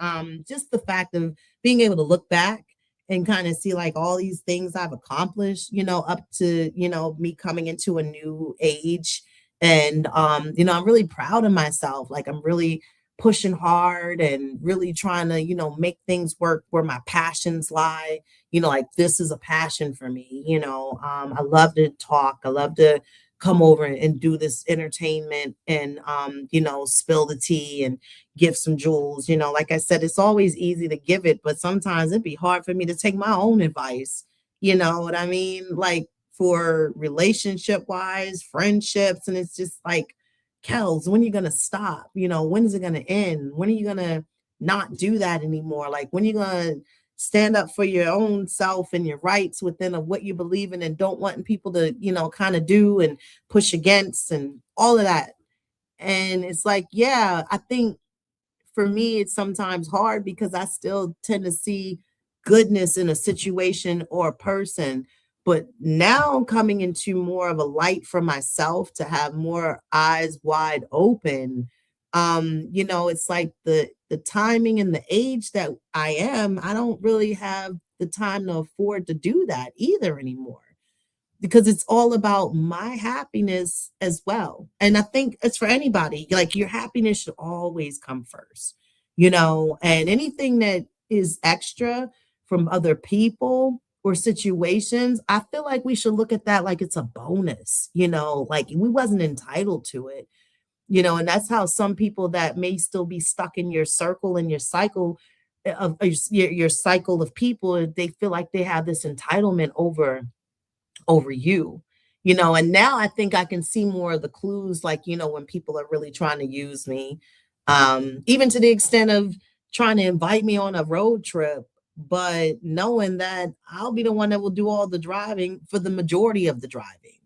Just the fact of being able to look back and kind of see like all these things I've accomplished, up to, me coming into a new age. And I'm really proud of myself. Like I'm really pushing hard and really trying to, make things work where my passions lie. Like this is a passion for me. I love to talk. I love to come over and do this entertainment and, spill the tea and give some jewels. Like I said, it's always easy to give it, but sometimes it'd be hard for me to take my own advice. You know what I mean? Like for relationship wise, friendships. And it's just like, Kels, when are you going to stop? When is it going to end? When are you going to not do that anymore? Like when are you going to stand up for your own self and your rights within of what you believe in and don't want people to, kind of do and push against and all of that. And it's like, yeah, I think for me, it's sometimes hard because I still tend to see goodness in a situation or a person. But now I'm coming into more of a light for myself to have more eyes wide open. It's like the timing and the age that I am, I don't really have the time to afford to do that either anymore because it's all about my happiness as well. And I think it's for anybody, like your happiness should always come first, and anything that is extra from other people or situations, I feel like we should look at that like it's a bonus, like we wasn't entitled to it, and that's how some people that may still be stuck in your circle and your cycle of your cycle of people, they feel like they have this entitlement over you, and now I think I can see more of the clues, like, when people are really trying to use me, even to the extent of trying to invite me on a road trip, but knowing that I'll be the one that will do all the driving for the majority of the driving.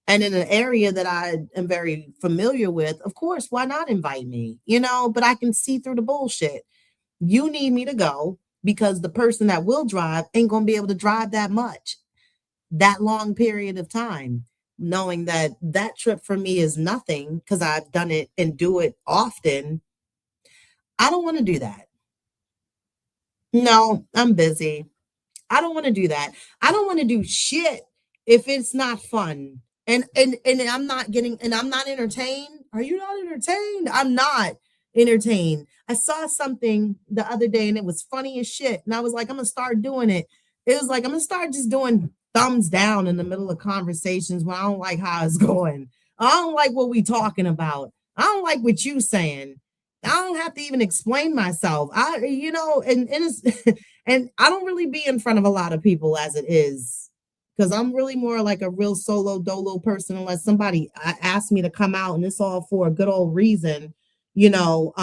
And in an area that I am very familiar with, of course, why not invite me? But I can see through the bullshit. You need me to go because the person that will drive ain't going to be able to drive that much, that long period of time, knowing that that trip for me is nothing because I've done it and do it often. I don't want to do that. No, I'm busy. I don't want to do that. I don't want to do shit if it's not fun. And I'm not getting and I'm not entertained. Are you not entertained? I'm not entertained. I saw something the other day and it was funny as shit. And I was like, I'm gonna start doing it. It was like I'm gonna start just doing thumbs down in the middle of conversations when I don't like how it's going. I don't like what we talking about. I don't like what you saying. I don't have to even explain myself. And it's and I don't really be in front of a lot of people as it is because I'm really more like a real solo dolo person unless somebody asks me to come out and it's all for a good old reason, you know.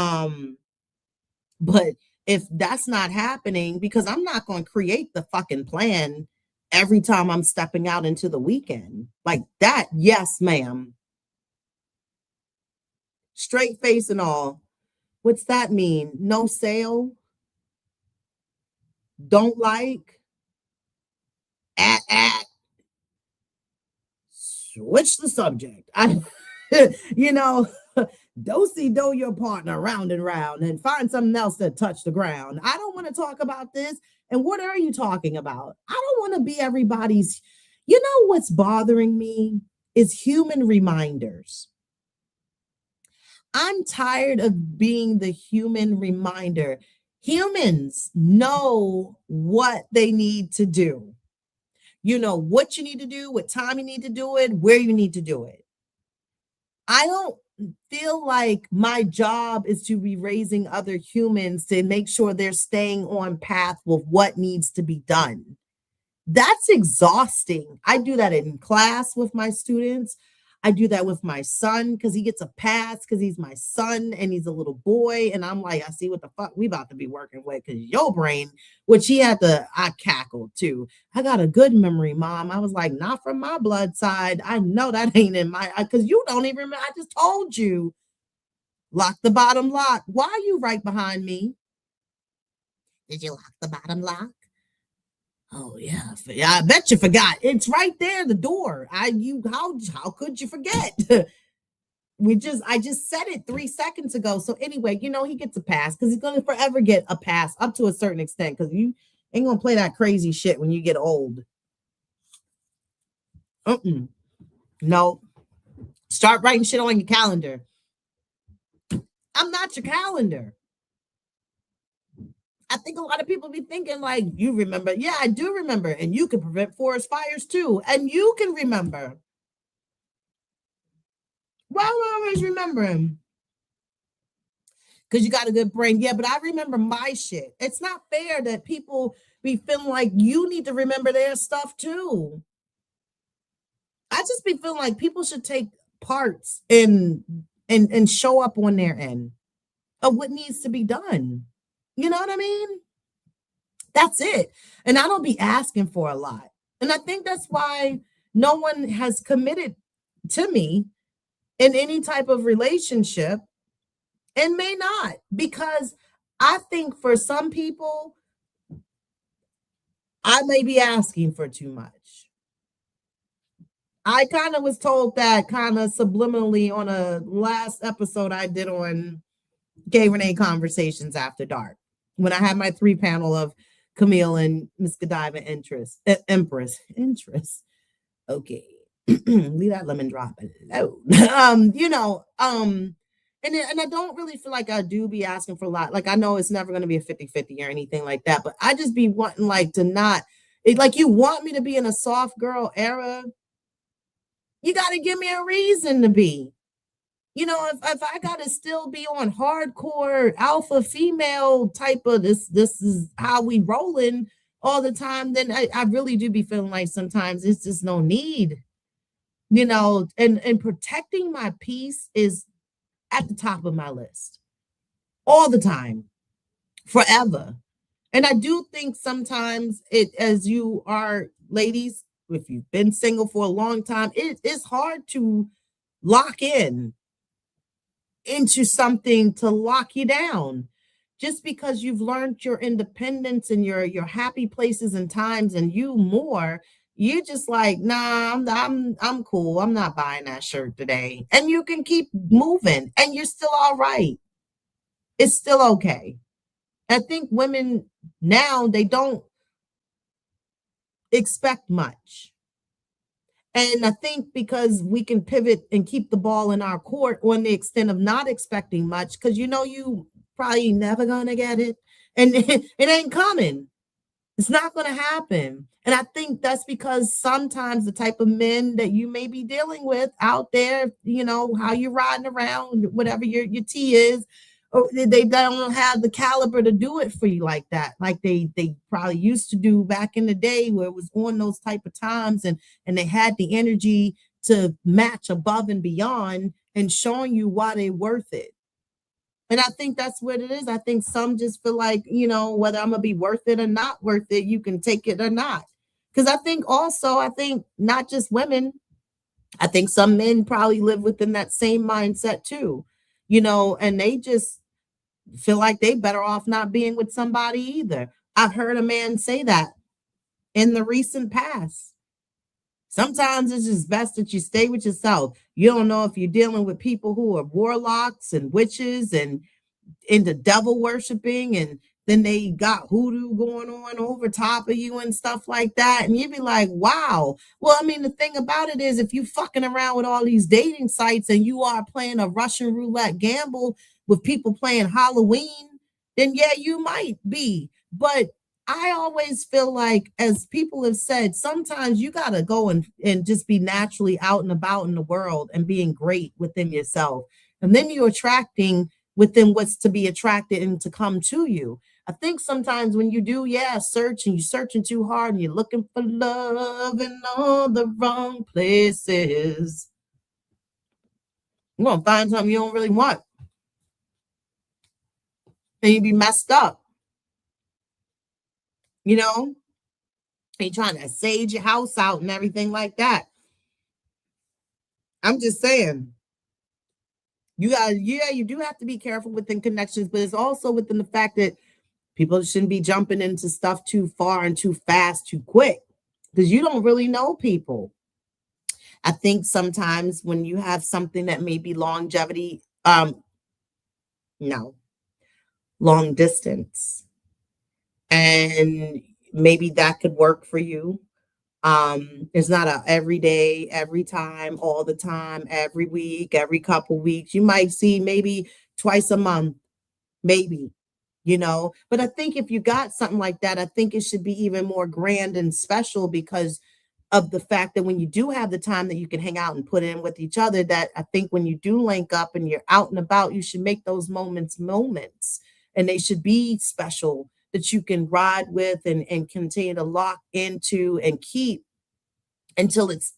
But if that's not happening, because I'm not going to create the fucking plan every time I'm stepping out into the weekend like that. Yes, ma'am. Straight face and all. What's that mean? No sale? Don't like? Switch the subject. You know, do your partner round and round and find something else that touch the ground. I don't want to talk about this. And what are you talking about? I don't want to be everybody's. You know what's bothering me is human reminders. I'm tired of being the human reminder. Humans know what they need to do. You know what you need to do, what time you need to do it, where you need to do it. I don't feel like my job is to be raising other humans to make sure they're staying on path with what needs to be done. That's exhausting. I do that in class with my students. I do that with my son because he gets a pass because he's my son and he's a little boy. And I'm like, I see what the fuck we about to be working with because your brain, which he had to, I cackled too. I got a good memory, mom. I was like, not from my blood side. I know that ain't in my, because you don't even remember. I just told you, lock the bottom lock. Why are you right behind me? Did you lock the bottom lock? Oh yeah, I bet you forgot. It's right there, the door. How could you forget? I just said it 3 seconds ago. So anyway, he gets a pass because he's gonna forever get a pass up to a certain extent because you ain't gonna play that crazy shit when you get old. No. Start writing shit on your calendar. I'm not your calendar. I think a lot of people be thinking like, you remember. Yeah, I do remember. And you can prevent forest fires too. And you can remember. Why am I always remembering? Because you got a good brain. Yeah, but I remember my shit. It's not fair that people be feeling like you need to remember their stuff too. I just be feeling like people should take parts and show up on their end of what needs to be done. You know what I mean? That's it. And I don't be asking for a lot. And I think that's why no one has committed to me in any type of relationship and may not, because I think for some people, I may be asking for too much. I kind of was told that kind of subliminally on a last episode I did on Gay Renee Conversations After Dark, when I had my 3-panel of Camille and Miss Godiva Empress. Okay. Leave that lemon drop alone. And I don't really feel like I do be asking for a lot. Like, I know it's never going to be a 50-50 or anything like that, but I just be wanting like to not, like, you want me to be in a soft girl era. You got to give me a reason to be. If I gotta still be on hardcore alpha female type of this is how we rolling all the time, then I really do be feeling like sometimes it's just no need, and protecting my peace is at the top of my list all the time, forever. And I do think sometimes as you are ladies, if you've been single for a long time, it is hard to lock into something to lock you down just because you've learned your independence and your happy places and times and you just like, nah, I'm cool. I'm not buying that shirt today. And you can keep moving and you're still all right. It's still okay. I think women now, they don't expect much. And I think because we can pivot and keep the ball in our court on the extent of not expecting much, because you probably never gonna get it. And it ain't coming. It's not gonna happen. And I think that's because sometimes the type of men that you may be dealing with out there, how you're riding around, whatever your tea is, or they don't have the caliber to do it for you like that, like they probably used to do back in the day where it was on those type of times and they had the energy to match above and beyond and showing you why they're worth it. And I think that's what it is. I think some just feel like, whether I'm gonna be worth it or not worth it, you can take it or not. Because I think not just women, I think some men probably live within that same mindset too, and they just feel like they better off not being with somebody either. I've heard a man say that in the recent past. Sometimes it's just best that you stay with yourself. You don't know if you're dealing with people who are warlocks and witches and into devil worshiping, and then they got hoodoo going on over top of you and stuff like that. And you'd be like, wow. Well, I mean, the thing about it is if you fucking around with all these dating sites and you are playing a Russian roulette gamble with people playing Halloween, then yeah, you might be. But I always feel like, as people have said, sometimes you got to go and just be naturally out and about in the world and being great within yourself. And then you're attracting within what's to be attracted and to come to you. I think sometimes when you do, yeah, search and you're searching too hard and you're looking for love in all the wrong places, you're going to find something you don't really want. And you be messed up, you know? And you're trying to sage your house out and everything like that. I'm just saying, you do have to be careful within connections, but it's also within the fact that people shouldn't be jumping into stuff too far and too fast, too quick, because you don't really know people. I think sometimes when you have something that may be longevity, no, long distance, and maybe that could work for you. It's not a every day, every time, all the time, every week, every couple weeks. You might see maybe twice a month, maybe, but I think if you got something like that, I think it should be even more grand and special because of the fact that when you do have the time that you can hang out and put in with each other, that I think when you do link up and you're out and about, you should make those moments, and they should be special that you can ride with and continue to lock into and keep until it's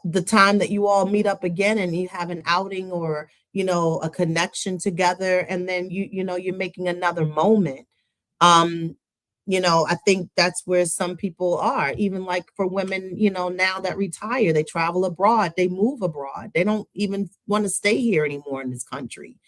the time that you all meet up again and you have an outing or a connection together, and then you're making another moment. I think that's where some people are, even like for women, now that retire, they travel abroad, they move abroad, they don't even want to stay here anymore in this country,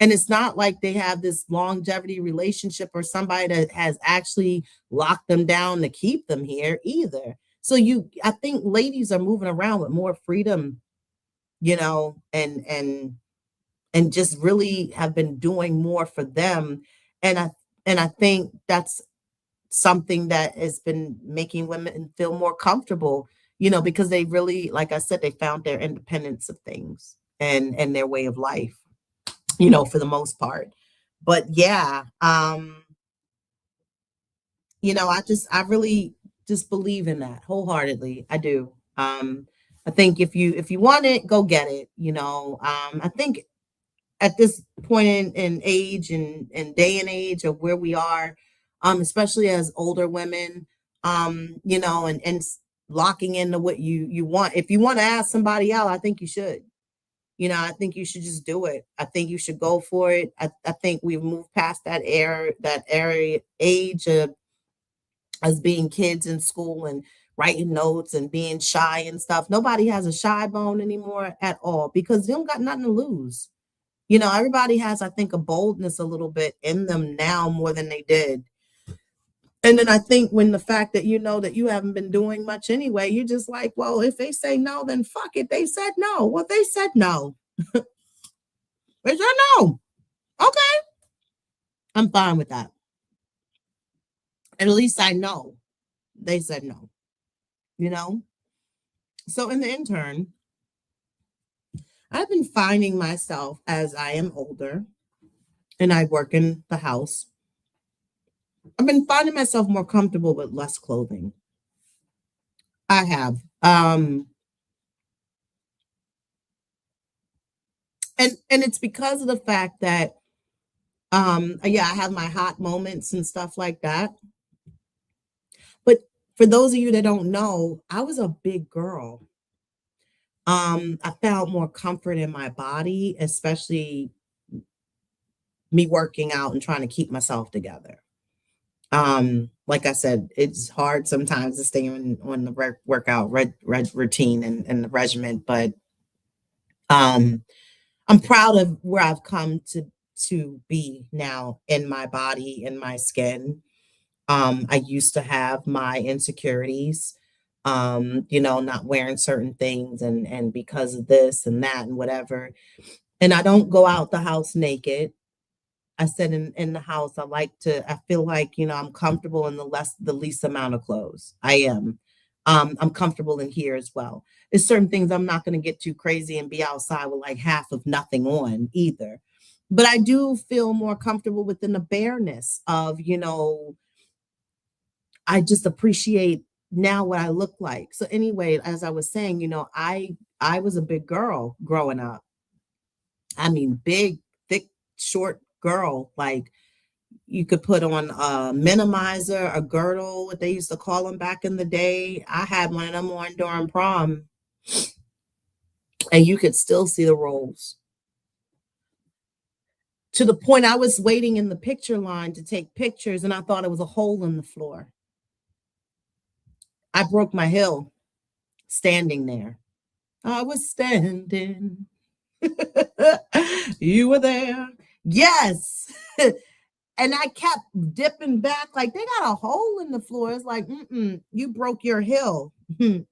and it's not like they have this longevity relationship or somebody that has actually locked them down to keep them here either. So I think ladies are moving around with more freedom, and just really have been doing more for them. And I think that's something that has been making women feel more comfortable, because they really, like I said, they found their independence of things and their way of life, for the most part. But yeah, I really just believe in that wholeheartedly. I do. I think if you want it, go get it. I think at this point in age and day and age of where we are, especially as older women, and locking into what you want. If you want to ask somebody out, I think you should. I think you should just do it. I think you should go for it. I think we've moved past that age of us being kids in school and writing notes and being shy and stuff. Nobody has a shy bone anymore at all because they don't got nothing to lose. Everybody has, I think, a boldness a little bit in them now more than they did. And then I think when the fact that that you haven't been doing much anyway, you're just like, well, if they say no, then fuck it. They said no. Well, they said no. They said no. Okay. I'm fine with that. At least I know they said no. So in the intern, I've been finding myself as I am older and I work in the house. I've been finding myself more comfortable with less clothing. I have. And it's because of the fact that I have my hot moments and stuff like that. But for those of you that don't know, I was a big girl. I found more comfort in my body, especially me working out and trying to keep myself together. Like I said, it's hard sometimes to stay on the workout routine and the regimen, but I'm proud of where I've come to be now in my body, in my skin. I used to have my insecurities, not wearing certain things and because of this and that and whatever. And I don't go out the house naked. I said in the house, I feel like, I'm comfortable in the least amount of clothes. I am. I'm comfortable in here as well. There's certain things I'm not going to get too crazy and be outside with like half of nothing on either. But I do feel more comfortable within the bareness of, I just appreciate now what I look like. So anyway, as I was saying, I was a big girl growing up. I mean, big, thick, short girl. Like you could put on a minimizer, a girdle, what they used to call them back in the day. I had one of them on during prom, and you could still see the rolls. To the point I was waiting in the picture line to take pictures, and I thought it was a hole in the floor. I broke my heel standing there. I was standing. You were there. Yes. And I kept dipping back like they got a hole in the floor. It's like, you broke your heel. Ain't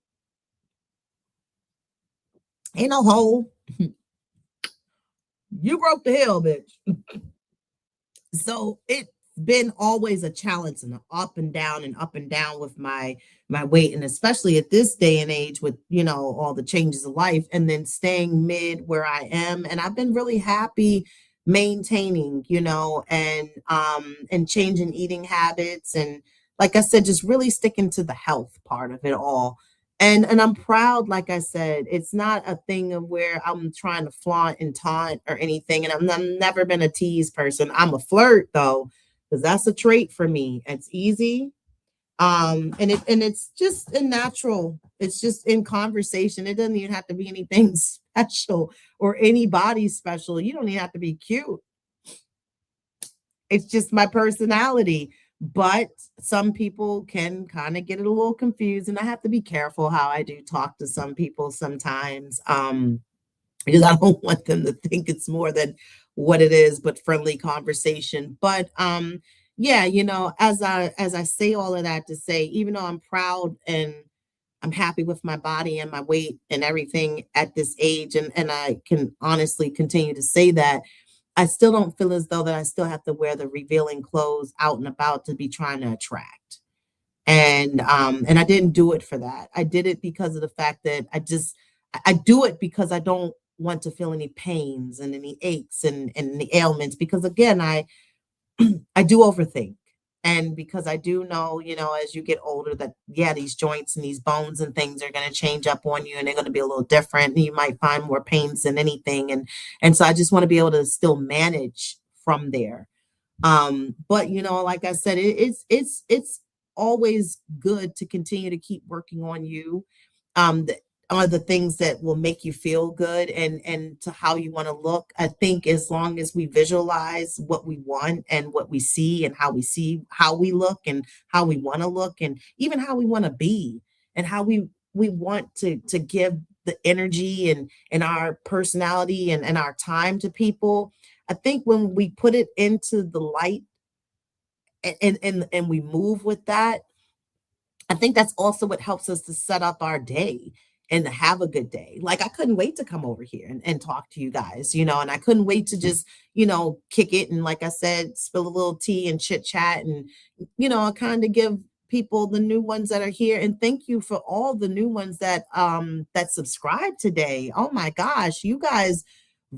no hole. You broke the heel, bitch. So it's been always a challenge and up and down with my weight, and especially at this day and age with all the changes of life, and then staying mid where I am. And I've been really happy maintaining, and changing eating habits, and like I said, just really sticking to the health part of it all. And I'm proud, like I said, it's not a thing of where I'm trying to flaunt and taunt or anything. And I've never been a tease person. I'm a flirt though, because that's a trait for me. It's easy. And it's just a natural, it's just in conversation. It doesn't even have to be anything special or anybody special. You don't even have to be cute. It's just my personality. But some people can kind of get it a little confused, and I have to be careful how I do talk to some people sometimes, because I don't want them to think it's more than what it is, but friendly conversation. But yeah, as I say all of that to say, even though I'm proud and I'm happy with my body and my weight and everything at this age, and I can honestly continue to say that, I still don't feel as though that I still have to wear the revealing clothes out and about to be trying to attract. And I didn't do it for that. I did it because of the fact that I do it because I don't want to feel any pains and any aches and any ailments, because again, I do overthink. And because I do know, as you get older, that yeah, these joints and these bones and things are going to change up on you, and they're going to be a little different, and you might find more pains than anything. And so I just want to be able to still manage from there. But like I said, it's always good to continue to keep working on you. The, are the things that will make you feel good, and to how you want to look. I think as long as we visualize what we want and what we see and how we see how we look and how we want to look and even how we want to be and how we want to give the energy and our personality and our time to people. I think when we put it into the light and we move with that, I think that's also what helps us to set up our day and to have a good day. Like I couldn't wait to come over here and talk to you guys, and I couldn't wait to just, kick it. And like I said, spill a little tea and chit chat and, kind of give people, the new ones that are here. And thank you for all the new ones that subscribed today. Oh my gosh, you guys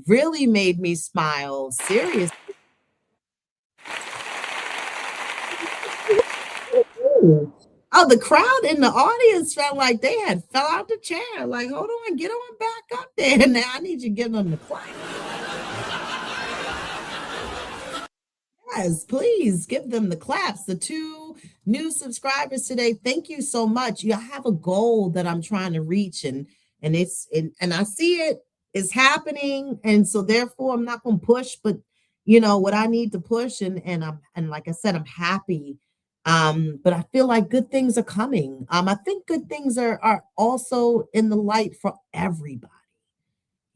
really made me smile. Seriously. Oh, the crowd in the audience felt like they had fell out the chair. Like, hold on, get on back up there. Now I need you to give them the clap. Yes, please give them the claps. The 2 new subscribers today. Thank you so much. You have a goal that I'm trying to reach, and and I see it's happening. And so therefore I'm not gonna push, but what I need to push, and like I said, I'm happy. But I feel like good things are coming. I think good things are also in the light for everybody.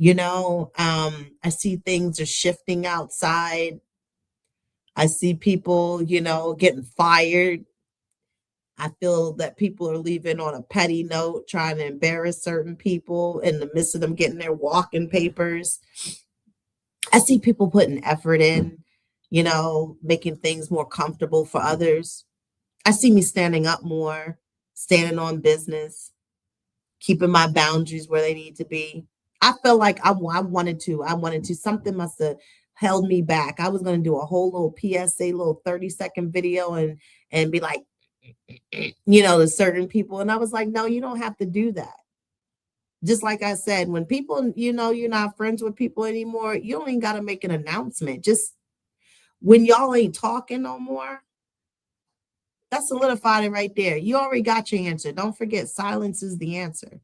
I see things are shifting outside. I see people, getting fired. I feel that people are leaving on a petty note, trying to embarrass certain people in the midst of them getting their walking papers. I see people putting effort in, making things more comfortable for others. I see me standing up more, standing on business, keeping my boundaries where they need to be. I felt like I wanted to. Something must have held me back. I was going to do a whole little PSA, little 30-second video and be like, to certain people. And I was like, no, you don't have to do that. Just like I said, when people, you're not friends with people anymore, you don't even got to make an announcement. Just when y'all ain't talking no more, that solidified it right there. You already got your answer. Don't forget, silence is the answer.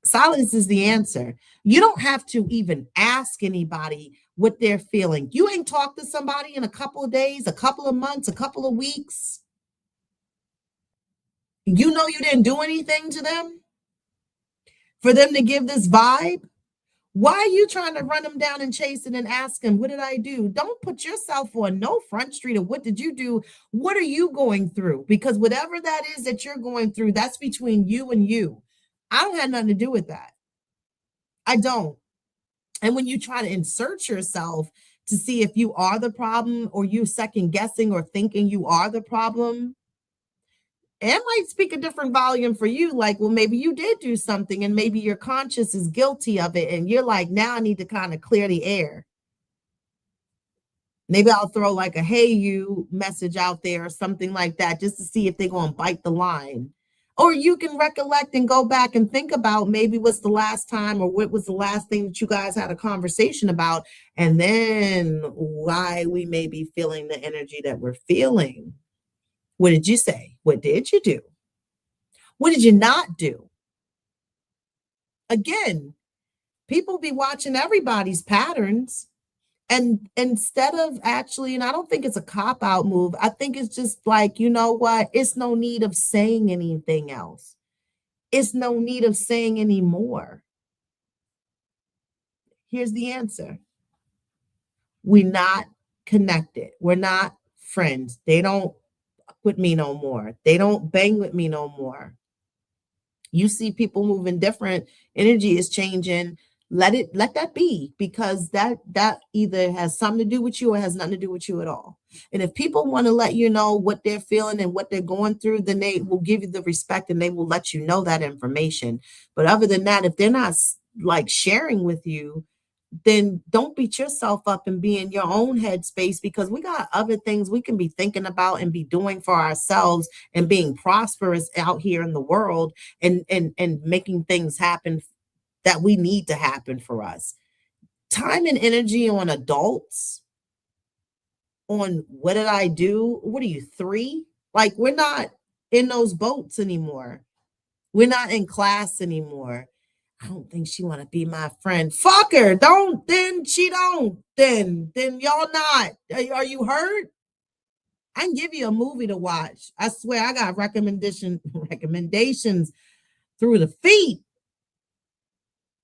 Silence is the answer. You don't have to even ask anybody what they're feeling. You ain't talked to somebody in a couple of days, a couple of months, a couple of weeks. You know you didn't do anything to them for them to give this vibe. Why are you trying to run them down and chase it and ask them, what did I do? Don't put yourself on no front street of what did you do? What are you going through? Because whatever that is that you're going through, that's between you and you. I don't have nothing to do with that. I don't. And when you try to insert yourself to see if you are the problem or you second guessing or thinking you are the problem, it might speak a different volume for you. Like, well, maybe you did do something and maybe your conscience is guilty of it. And you're like, now I need to kind of clear the air. Maybe I'll throw like a hey you message out there or something like that just to see if they're going to bite the line. Or you can recollect and go back and think about maybe what's the last time or what was the last thing that you guys had a conversation about. And then why we may be feeling the energy that we're feeling. What did you say? What did you do? What did you not do? Again, people be watching everybody's patterns. And instead of actually, and I don't think it's a cop-out move, I think it's just like, you know what? It's no need of saying anything else. It's no need of saying any more. Here's the answer. We're not connected. We're not friends. They don't with me no more. They don't bang with me no more. You see people moving different. Energy is changing. Let that be, because that either has something to do with you or has nothing to do with you at all. And if people want to let you know what they're feeling and what they're going through, then they will give you the respect and they will let you know that information. But other than that, if they're not like sharing with you, then don't beat yourself up and be in your own headspace, because we got other things we can be thinking about and be doing for ourselves and being prosperous out here in the world and making things happen that we need to happen for us. Time and energy on adults, on what did I do? What are you, 3? Like, we're not in those boats anymore. We're not in class anymore. I don't think she want to be my friend. Fuck her. Don't. Then she don't. Then y'all not. Are you hurt? I can give you a movie to watch. I swear I got recommendations through the feet.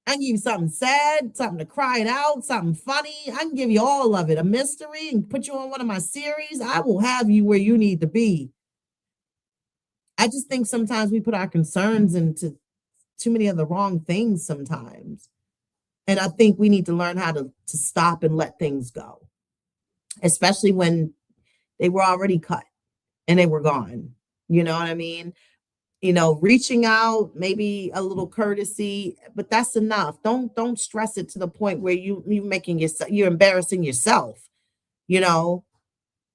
I can give you something sad, something to cry it out, something funny. I can give you all of it. A mystery and put you on one of my series. I will have you where you need to be. I just think sometimes we put our concerns into too many of the wrong things sometimes. And I think we need to learn how to stop and let things go, especially when they were already cut and they were gone. You know what I mean? Reaching out, maybe a little courtesy, but that's enough. Don't stress it to the point where you're embarrassing yourself. You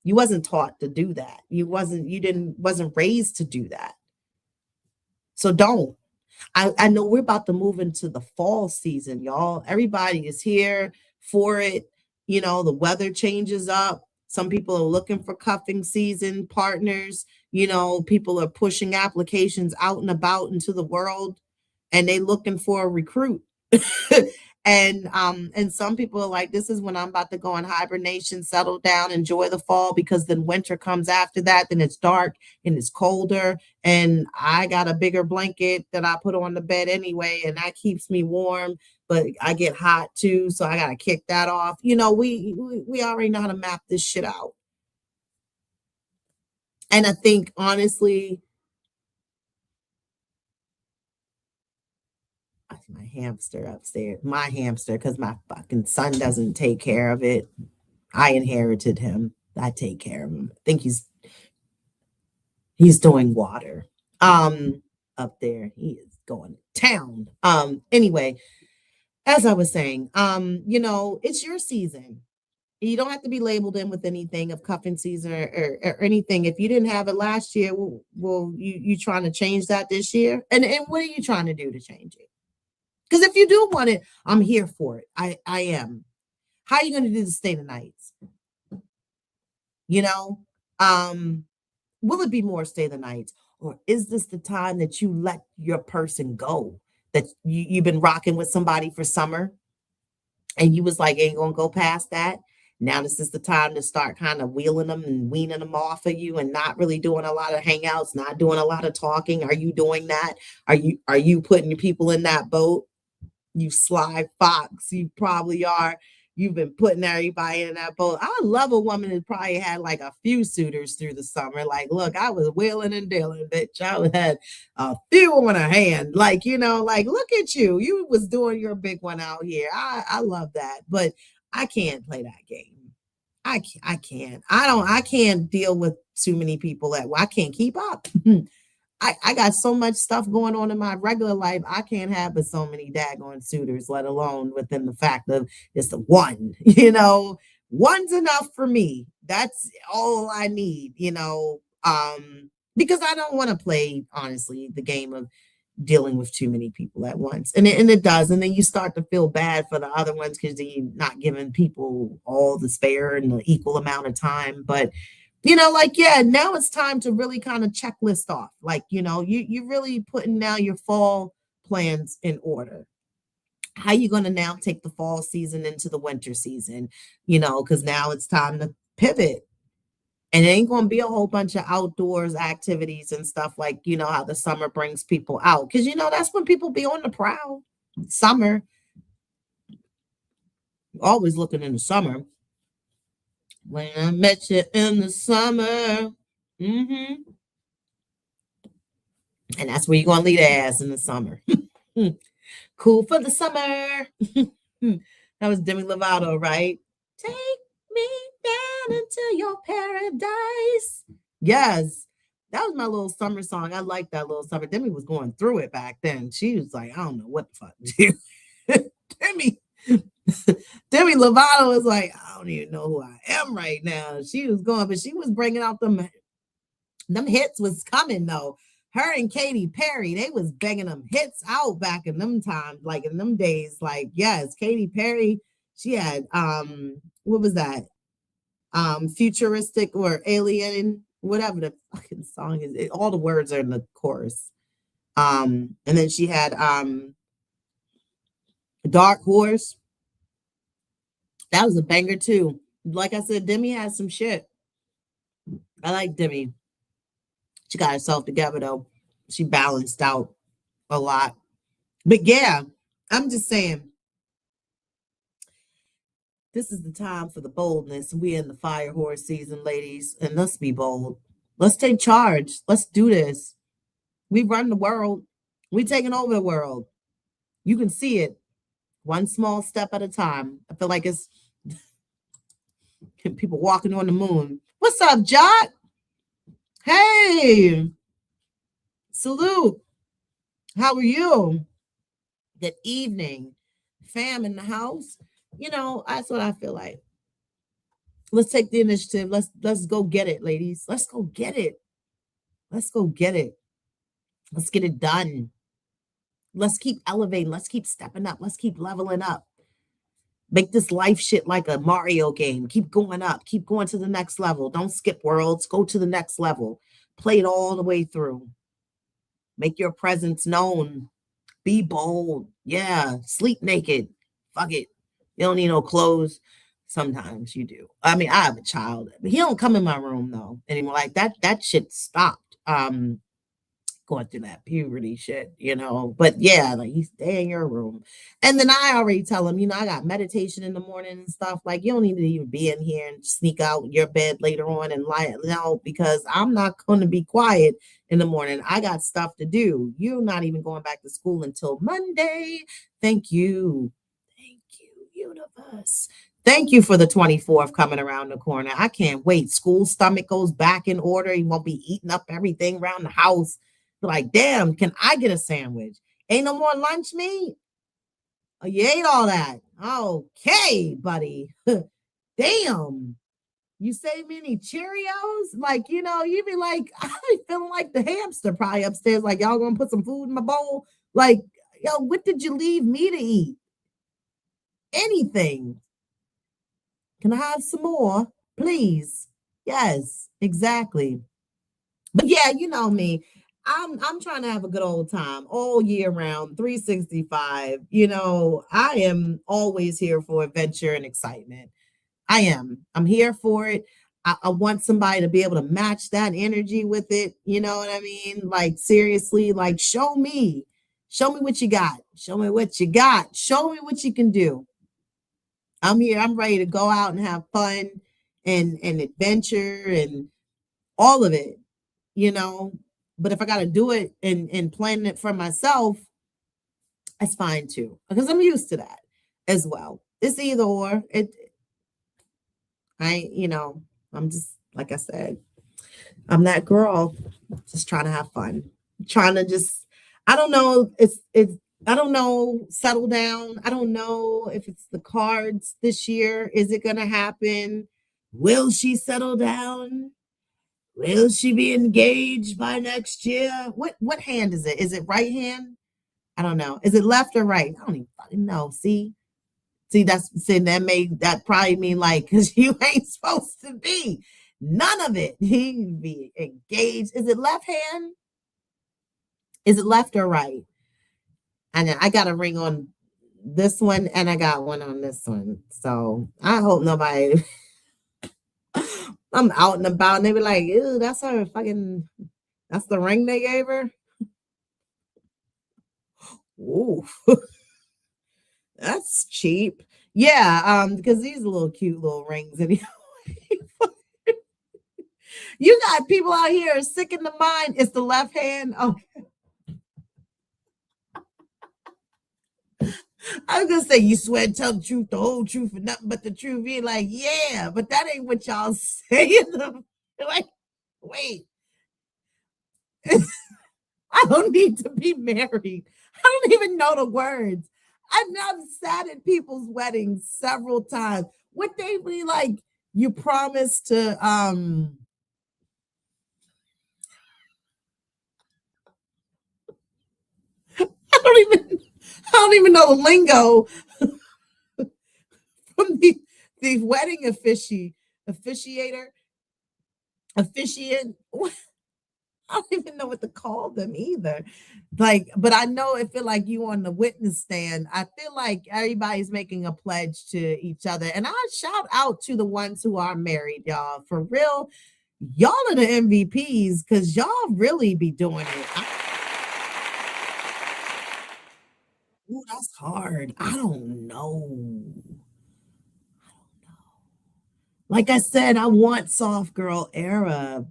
wasn't taught to do that. You wasn't raised to do that. So don't. I know we're about to move into the fall season, y'all. Everybody is here for it. The weather changes up. Some people are looking for cuffing season partners. People are pushing applications out and about into the world, and they looking for a recruit. And some people are like, this is when I'm about to go in hibernation, settle down, enjoy the fall, because then winter comes after that. Then it's dark and it's colder, and I got a bigger blanket that I put on the bed anyway, and that keeps me warm, but I get hot too, so I got to kick that off. We already know how to map this shit out. And I think, honestly, my hamster upstairs, because my fucking son doesn't take care of it. I inherited him. I take care of him. I think he's doing water up there. He is going to town. Anyway, as I was saying, it's your season. You don't have to be labeled in with anything of cuffing season or anything. If you didn't have it last year, well, you trying to change that this year? And what are you trying to do to change it? Because if you do want it, I'm here for it. I am. How are you going to do the state of nights? You know, will it be more stay the nights, or is this the time that you let your person go? That you've been rocking with somebody for summer, and you was like, ain't gonna go past that. Now this is the time to start kind of wheeling them and weaning them off of you, and not really doing a lot of hangouts, not doing a lot of talking. Are you doing that? Are you putting your people in that boat? You sly fox, you probably are. You've been putting everybody in that boat. I love a woman that probably had like a few suitors through the summer. Like, look, I was wheeling and dealing, bitch. I had a few on a hand. Like, like, look at you. You was doing your big one out here. I love that. But I can't play that game. I can't. I can't deal with too many people I can't keep up. I got so much stuff going on in my regular life. I can't have but so many daggone suitors, let alone within the fact of it's the one, one's enough for me. That's all I need, because I don't want to play, honestly, the game of dealing with too many people at once. And it does. And then you start to feel bad for the other ones because you're not giving people all the spare and the equal amount of time. But yeah, now it's time to really kind of checklist off. Like, you really putting now your fall plans in order. How you going to now take the fall season into the winter season, because now it's time to pivot. And it ain't going to be a whole bunch of outdoors activities and stuff like, how the summer brings people out. Because, that's when people be on the prowl. Summer. Always looking in the summer. When I met you in the summer. And that's where you're going to leave the ass in the summer. Cool for the summer. That was Demi Lovato, right? Take me down into your paradise. Yes. That was my little summer song. I like that little summer. Demi was going through it back then. She was like, I don't know what the fuck to do. Demi Lovato was like, I don't even know who I am right now. She was going, but she was bringing out them hits was coming though. Her and Katy Perry, they was banging them hits out back in them times, like in them days. Like, yes, Katy Perry, she had what was that? Futuristic or Alien, whatever the fucking song is. All the words are in the chorus. And then she had Dark Horse. That was a banger too. Like I said, Demi has some shit. I like Demi. She got herself together though. She balanced out a lot. But yeah, I'm just saying, this is the time for the boldness. We're in the fire horse season, ladies, and let's be bold. Let's take charge. Let's do this. We run the world. We taking over the world. You can see it. One small step at a time. I feel like it's people walking on the moon. What's up, Jot? Hey, salute. How are you? Good evening. Fam in the house. That's what I feel like. Let's take the initiative. Let's go get it, ladies. Let's go get it. Let's go get it. Let's get it done. Let's keep elevating. Let's keep stepping up. Let's keep leveling up. Make this life shit like a Mario game. Keep going up. Keep going to the next level. Don't skip worlds. Go to the next level. Play it all the way through. Make your presence known. Be bold. Yeah. Sleep naked. Fuck it. You don't need no clothes. Sometimes you do. I mean, I have a child, but he don't come in my room though anymore. Like that shit stopped. Going through that puberty shit, but yeah, like you stay in your room. And then I already tell him, I got meditation in the morning and stuff. Like, you don't need to even be in here and sneak out your bed later on and lie. No, because I'm not going to be quiet in the morning. I got stuff to do. You're not even going back to school until Monday. Thank you. Thank you, universe. Thank you for the 24th coming around the corner. I can't wait. School stomach goes back in order. He won't be eating up everything around the house. Like, damn, can I get a sandwich? Ain't no more lunch meat? Oh, you ate all that. Okay, buddy. damn, you save me any Cheerios? Like, you be like, I be feeling like the hamster probably upstairs, like, y'all gonna put some food in my bowl? Like, yo, what did you leave me to eat? Anything. Can I have some more, please? Yes, exactly. But yeah, you know me. I'm trying to have a good old time all year round, 365. I am always here for adventure and excitement. I am. I'm here for it. I want somebody to be able to match that energy with it. You know what I mean? Like, seriously, like, show me. Show me what you got. Show me what you got. Show me what you can do. I'm here. I'm ready to go out and have fun and adventure and all of it, you know. But if I got to do it and plan it for myself, that's fine too, because I'm used to that as well. It's either or. I'm just, like I said, I'm that girl just trying to have fun, trying to just, I don't know. I don't know, settle down. I don't know if it's the cards this year. Is it going to happen? Will she settle down? Will she be engaged by next year? What hand is it? Is it right hand? I don't know. Is it left or right? I don't even fucking know. See, that probably mean like, because you ain't supposed to be. None of it. He be engaged. Is it left hand? Is it left or right? And I got a ring on this one and I got one on this one. So I hope nobody, I'm out and about and they be like, ew, that's her fucking, that's the ring they gave her. Ooh, that's cheap. Yeah, because these are little cute little rings. And you got people out here sick in the mind. It's the left hand. Oh, I was gonna say, you swear to tell the truth, the whole truth, and nothing but the truth. You're like, yeah, but that ain't what y'all saying. Like, wait, I don't need to be married. I don't even know the words. I've sat at people's weddings several times. Would they be like, you promise to I don't even know the lingo from the wedding officiator, officiant. I don't even know what to call them either. Like, but I know it feel like you on the witness stand. I feel like everybody's making a pledge to each other. And I shout out to the ones who are married, y'all. For real, y'all are the MVPs because y'all really be doing it. Ooh, that's hard. I don't know. Like I said, I want soft girl era.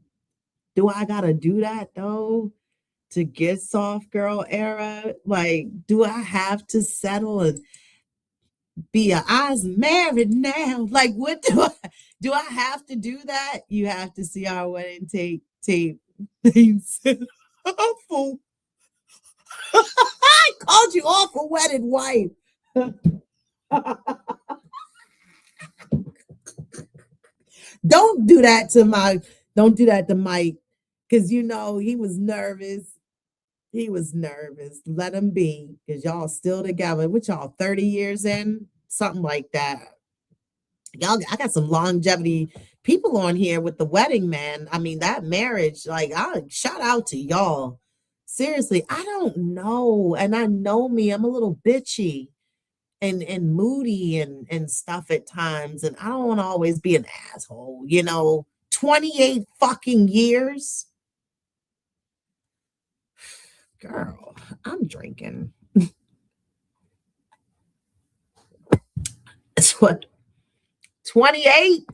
Do I gotta do that though to get soft girl era? Like, do I have to settle and be a I's married now? Like, what do I have to do that? You have to see our wedding tape. Awful. I called you awful wedded wife. Don't do that to Mike, because he was nervous. He was nervous. Let him be, because y'all still together. What y'all 30 years in? Something like that. Y'all, I got some longevity people on here with the wedding, man. I mean, that marriage, like, I shout out to y'all. Seriously, I don't know. And I know me, I'm a little bitchy and moody and stuff at times. And I don't want to always be an asshole, 28 fucking years. Girl, I'm drinking. It's what? 28?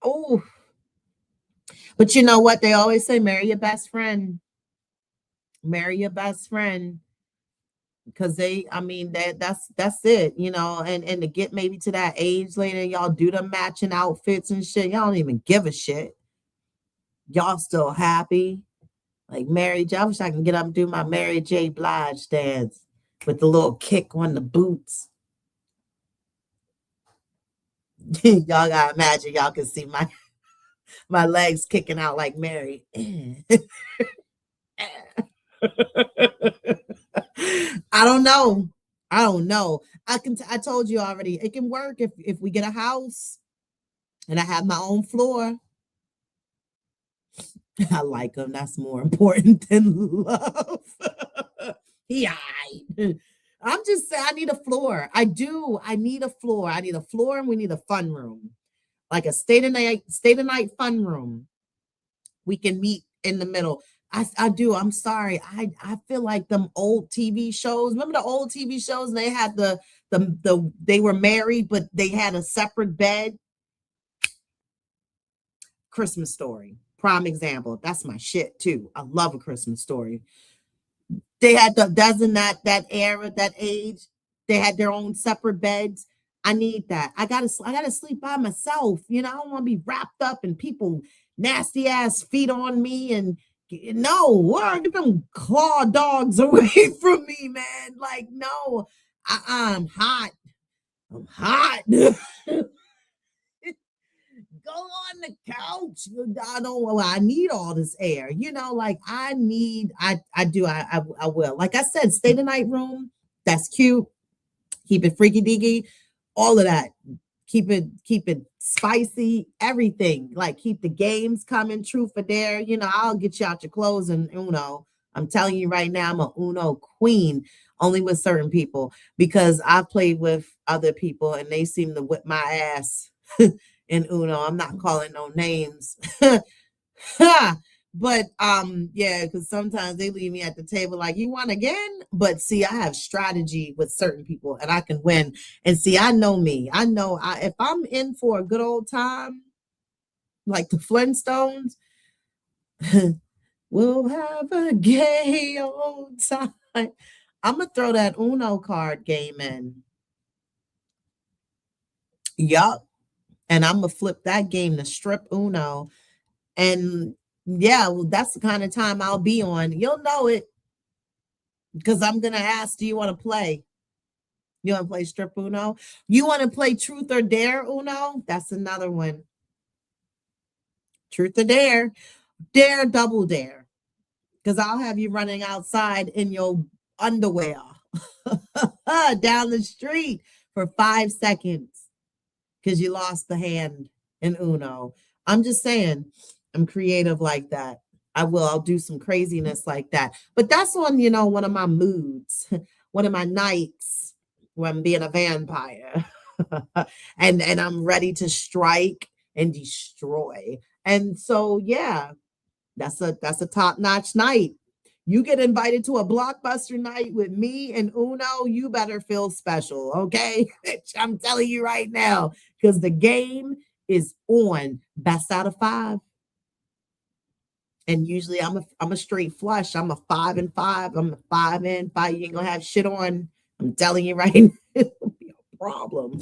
Oh. But you know what? They always say, marry your best friend. Marry your best friend. Because that's it, and to get maybe to that age later, y'all do the matching outfits and shit. Y'all don't even give a shit. Y'all still happy. Like Mary J. I wish I can get up and do my Mary J. Blige dance with the little kick on the boots. Y'all gotta imagine, y'all can see my legs kicking out like Mary. I don't know. I don't know. I told you already. It can work if we get a house and I have my own floor. I like them. That's more important than love. Yeah. I'm just saying I need a floor. I do. I need a floor. I need a floor and we need a fun room. Like a state of night fun room. We can meet in the middle. I do. I'm sorry. I feel like them old TV shows. Remember the old TV shows? They had they were married, but they had a separate bed. Christmas Story, prime example. That's my shit too. I love A Christmas Story. They had doesn't that era, that age, they had their own separate beds. I need that. I gotta sleep by myself. You know, I don't want to be wrapped up in people nasty ass feet on me and no, get them claw dogs away from me, man. Like, no, I'm hot. I'm hot. Go on the couch. I don't. I need all this air. You know, like I need. I do. I will. Like I said, stay the night room. That's cute. Keep it freaky deaky. All of that. Keep it spicy. Everything. Like keep the games coming. Truth or dare. You know, I'll get you out your clothes and Uno. I'm telling you right now, I'm a Uno queen. Only with certain people because I've played with other people and they seem to whip my ass. In Uno, I'm not calling no names. But yeah, because sometimes they leave me at the table like, you want again? But see, I have strategy with certain people and I can win. And see, I know me. I know if I'm in for a good old time, like the Flintstones, we'll have a gay old time. I'm gonna throw that Uno card game in. Yup. And I'm gonna flip that game to strip Uno. And yeah, well, that's the kind of time I'll be on. You'll know it because I'm gonna ask, do you want to play? You want to play strip Uno? You want to play truth or dare Uno? That's another one. Truth or dare, dare, double dare. Because I'll have you running outside in your underwear down the street for 5 seconds. Because you lost the hand in Uno. I'm just saying, I'm creative like that. I'll do some craziness like that. But that's on, one of my moods, one of my nights when I'm being a vampire. and I'm ready to strike and destroy. And so, yeah, that's a top-notch night. You get invited to a blockbuster night with me and Uno, you better feel special, okay? I'm telling you right now, because the game is on. Best out of 5. And usually I'm a straight flush. I'm a 5 and 5. I'm a 5 and 5. You ain't gonna have shit on. I'm telling you right now, it'll be a problem.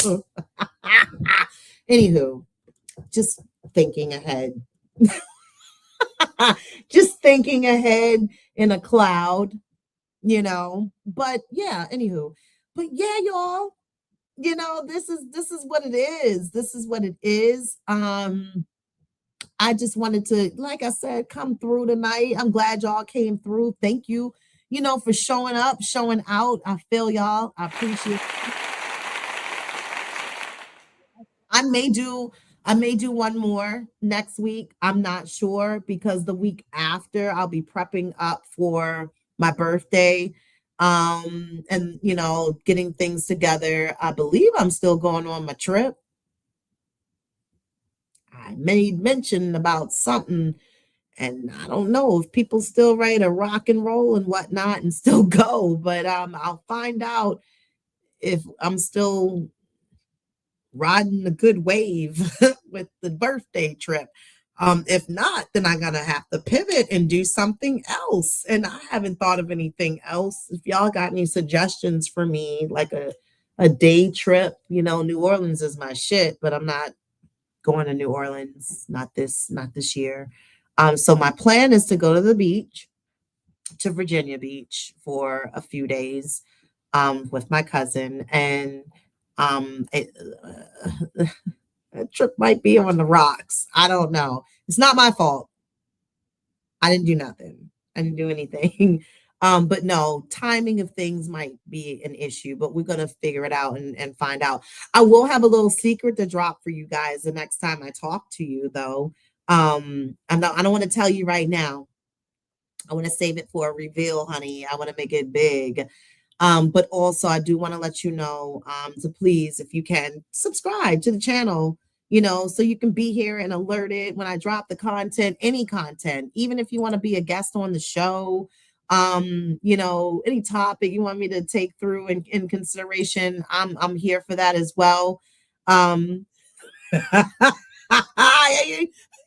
Anywho, just thinking ahead. Just thinking ahead in a cloud, but yeah, anywho, but yeah, y'all, this is what it is. This is what it is. I just wanted to, like I said, come through tonight. I'm glad y'all came through. Thank you, for showing up, showing out. I feel y'all. I appreciate it. I may do one more next week. I'm not sure because the week after I'll be prepping up for my birthday. And getting things together. I believe I'm still going on my trip. I made mention about something, and I don't know if people still ready to rock and roll and whatnot and still go, but I'll find out if I'm still riding the good wave with the birthday trip. If not, then I'm gonna have to pivot and do something else. And I haven't thought of anything else. If y'all got any suggestions for me, like a day trip, New Orleans is my shit, but I'm not going to New Orleans, not this year. So my plan is to go to the beach, to Virginia Beach for a few days, with my cousin, and That trip might be on the rocks. I don't know. It's not my fault. I didn't do nothing. I didn't do anything. But no, timing of things might be an issue, but we're gonna figure it out and find out. I will have a little secret to drop for you guys the next time I talk to you, though. I don't want to tell you right now. I want to save it for a reveal, honey. I want to make it big. But also I do want to let you know, to please, if you can, subscribe to the channel, so you can be here and alerted when I drop the content, any content, even if you want to be a guest on the show, any topic you want me to take through in consideration, I'm here for that as well.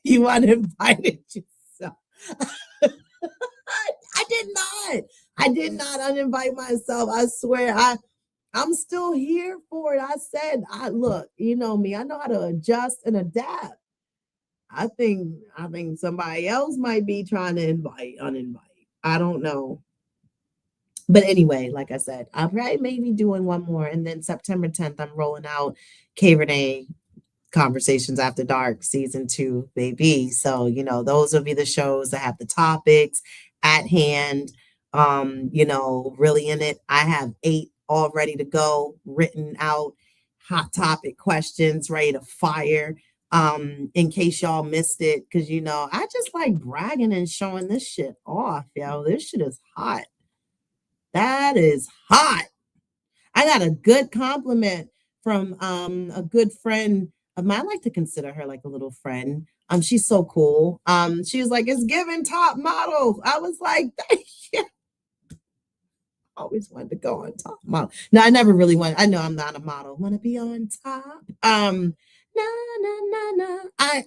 You want to invite it yourself. I did not uninvite myself. I swear I'm still here for it. I said, look, you know me, I know how to adjust and adapt. I think somebody else might be trying to uninvite. I don't know. But anyway, like I said, I'll probably maybe doing one more. And then September 10th, I'm rolling out K Renee Conversations After Dark season 2, baby. So, those will be the shows that have the topics at hand. Really in it. I have 8 all ready to go, written out, hot topic questions ready to fire. In case y'all missed it, because I just like bragging and showing this shit off, yo. This shit is hot. That is hot. I got a good compliment from a good friend of mine. I like to consider her like a little friend. She's so cool. She was like, it's giving top model. I was like, thank you. Always wanted to go on top model. No, I never really want. I know I'm not a model. Want to be on top? No.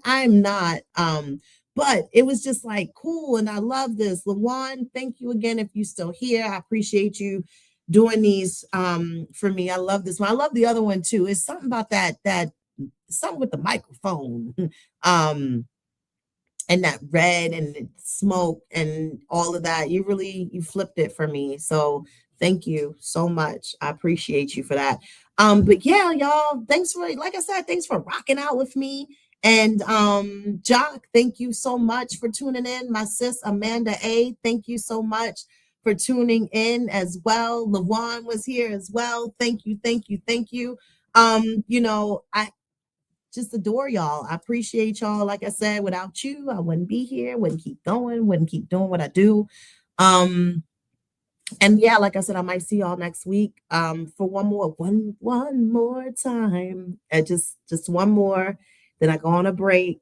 I'm not. But it was just like cool, and I love this. LaJuan, thank you again if you're still here. I appreciate you doing these for me. I love this one. I love the other one too. It's something about that something with the microphone. And that red and the smoke and all of that. You flipped it for me. So thank you so much. I appreciate you for that. But yeah, y'all, like I said, thanks for rocking out with me. And Jock, thank you so much for tuning in. My sis Amanda A, thank you so much for tuning in as well. LaJuan was here as well. Thank you. I just adore y'all. I appreciate y'all. Like I said, without you, I wouldn't be here, wouldn't keep going, wouldn't keep doing what I do. And yeah, like I said, I might see y'all next week for one more time. Just one more. Then I go on a break,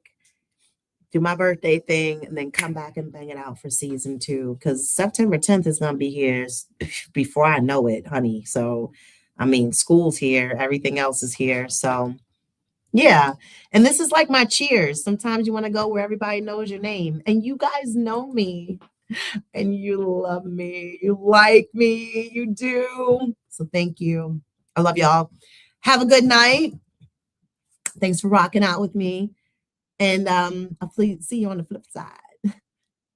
do my birthday thing, and then come back and bang it out for season 2. Because September 10th is gonna be here before I know it, honey. So, school's here, everything else is here. So yeah. And this is like my cheers. Sometimes you want to go where everybody knows your name. And you guys know me. And you love me. You like me. You do. So thank you. I love y'all. Have a good night. Thanks for rocking out with me. And I'll see you on the flip side.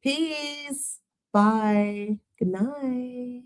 Peace. Bye. Good night.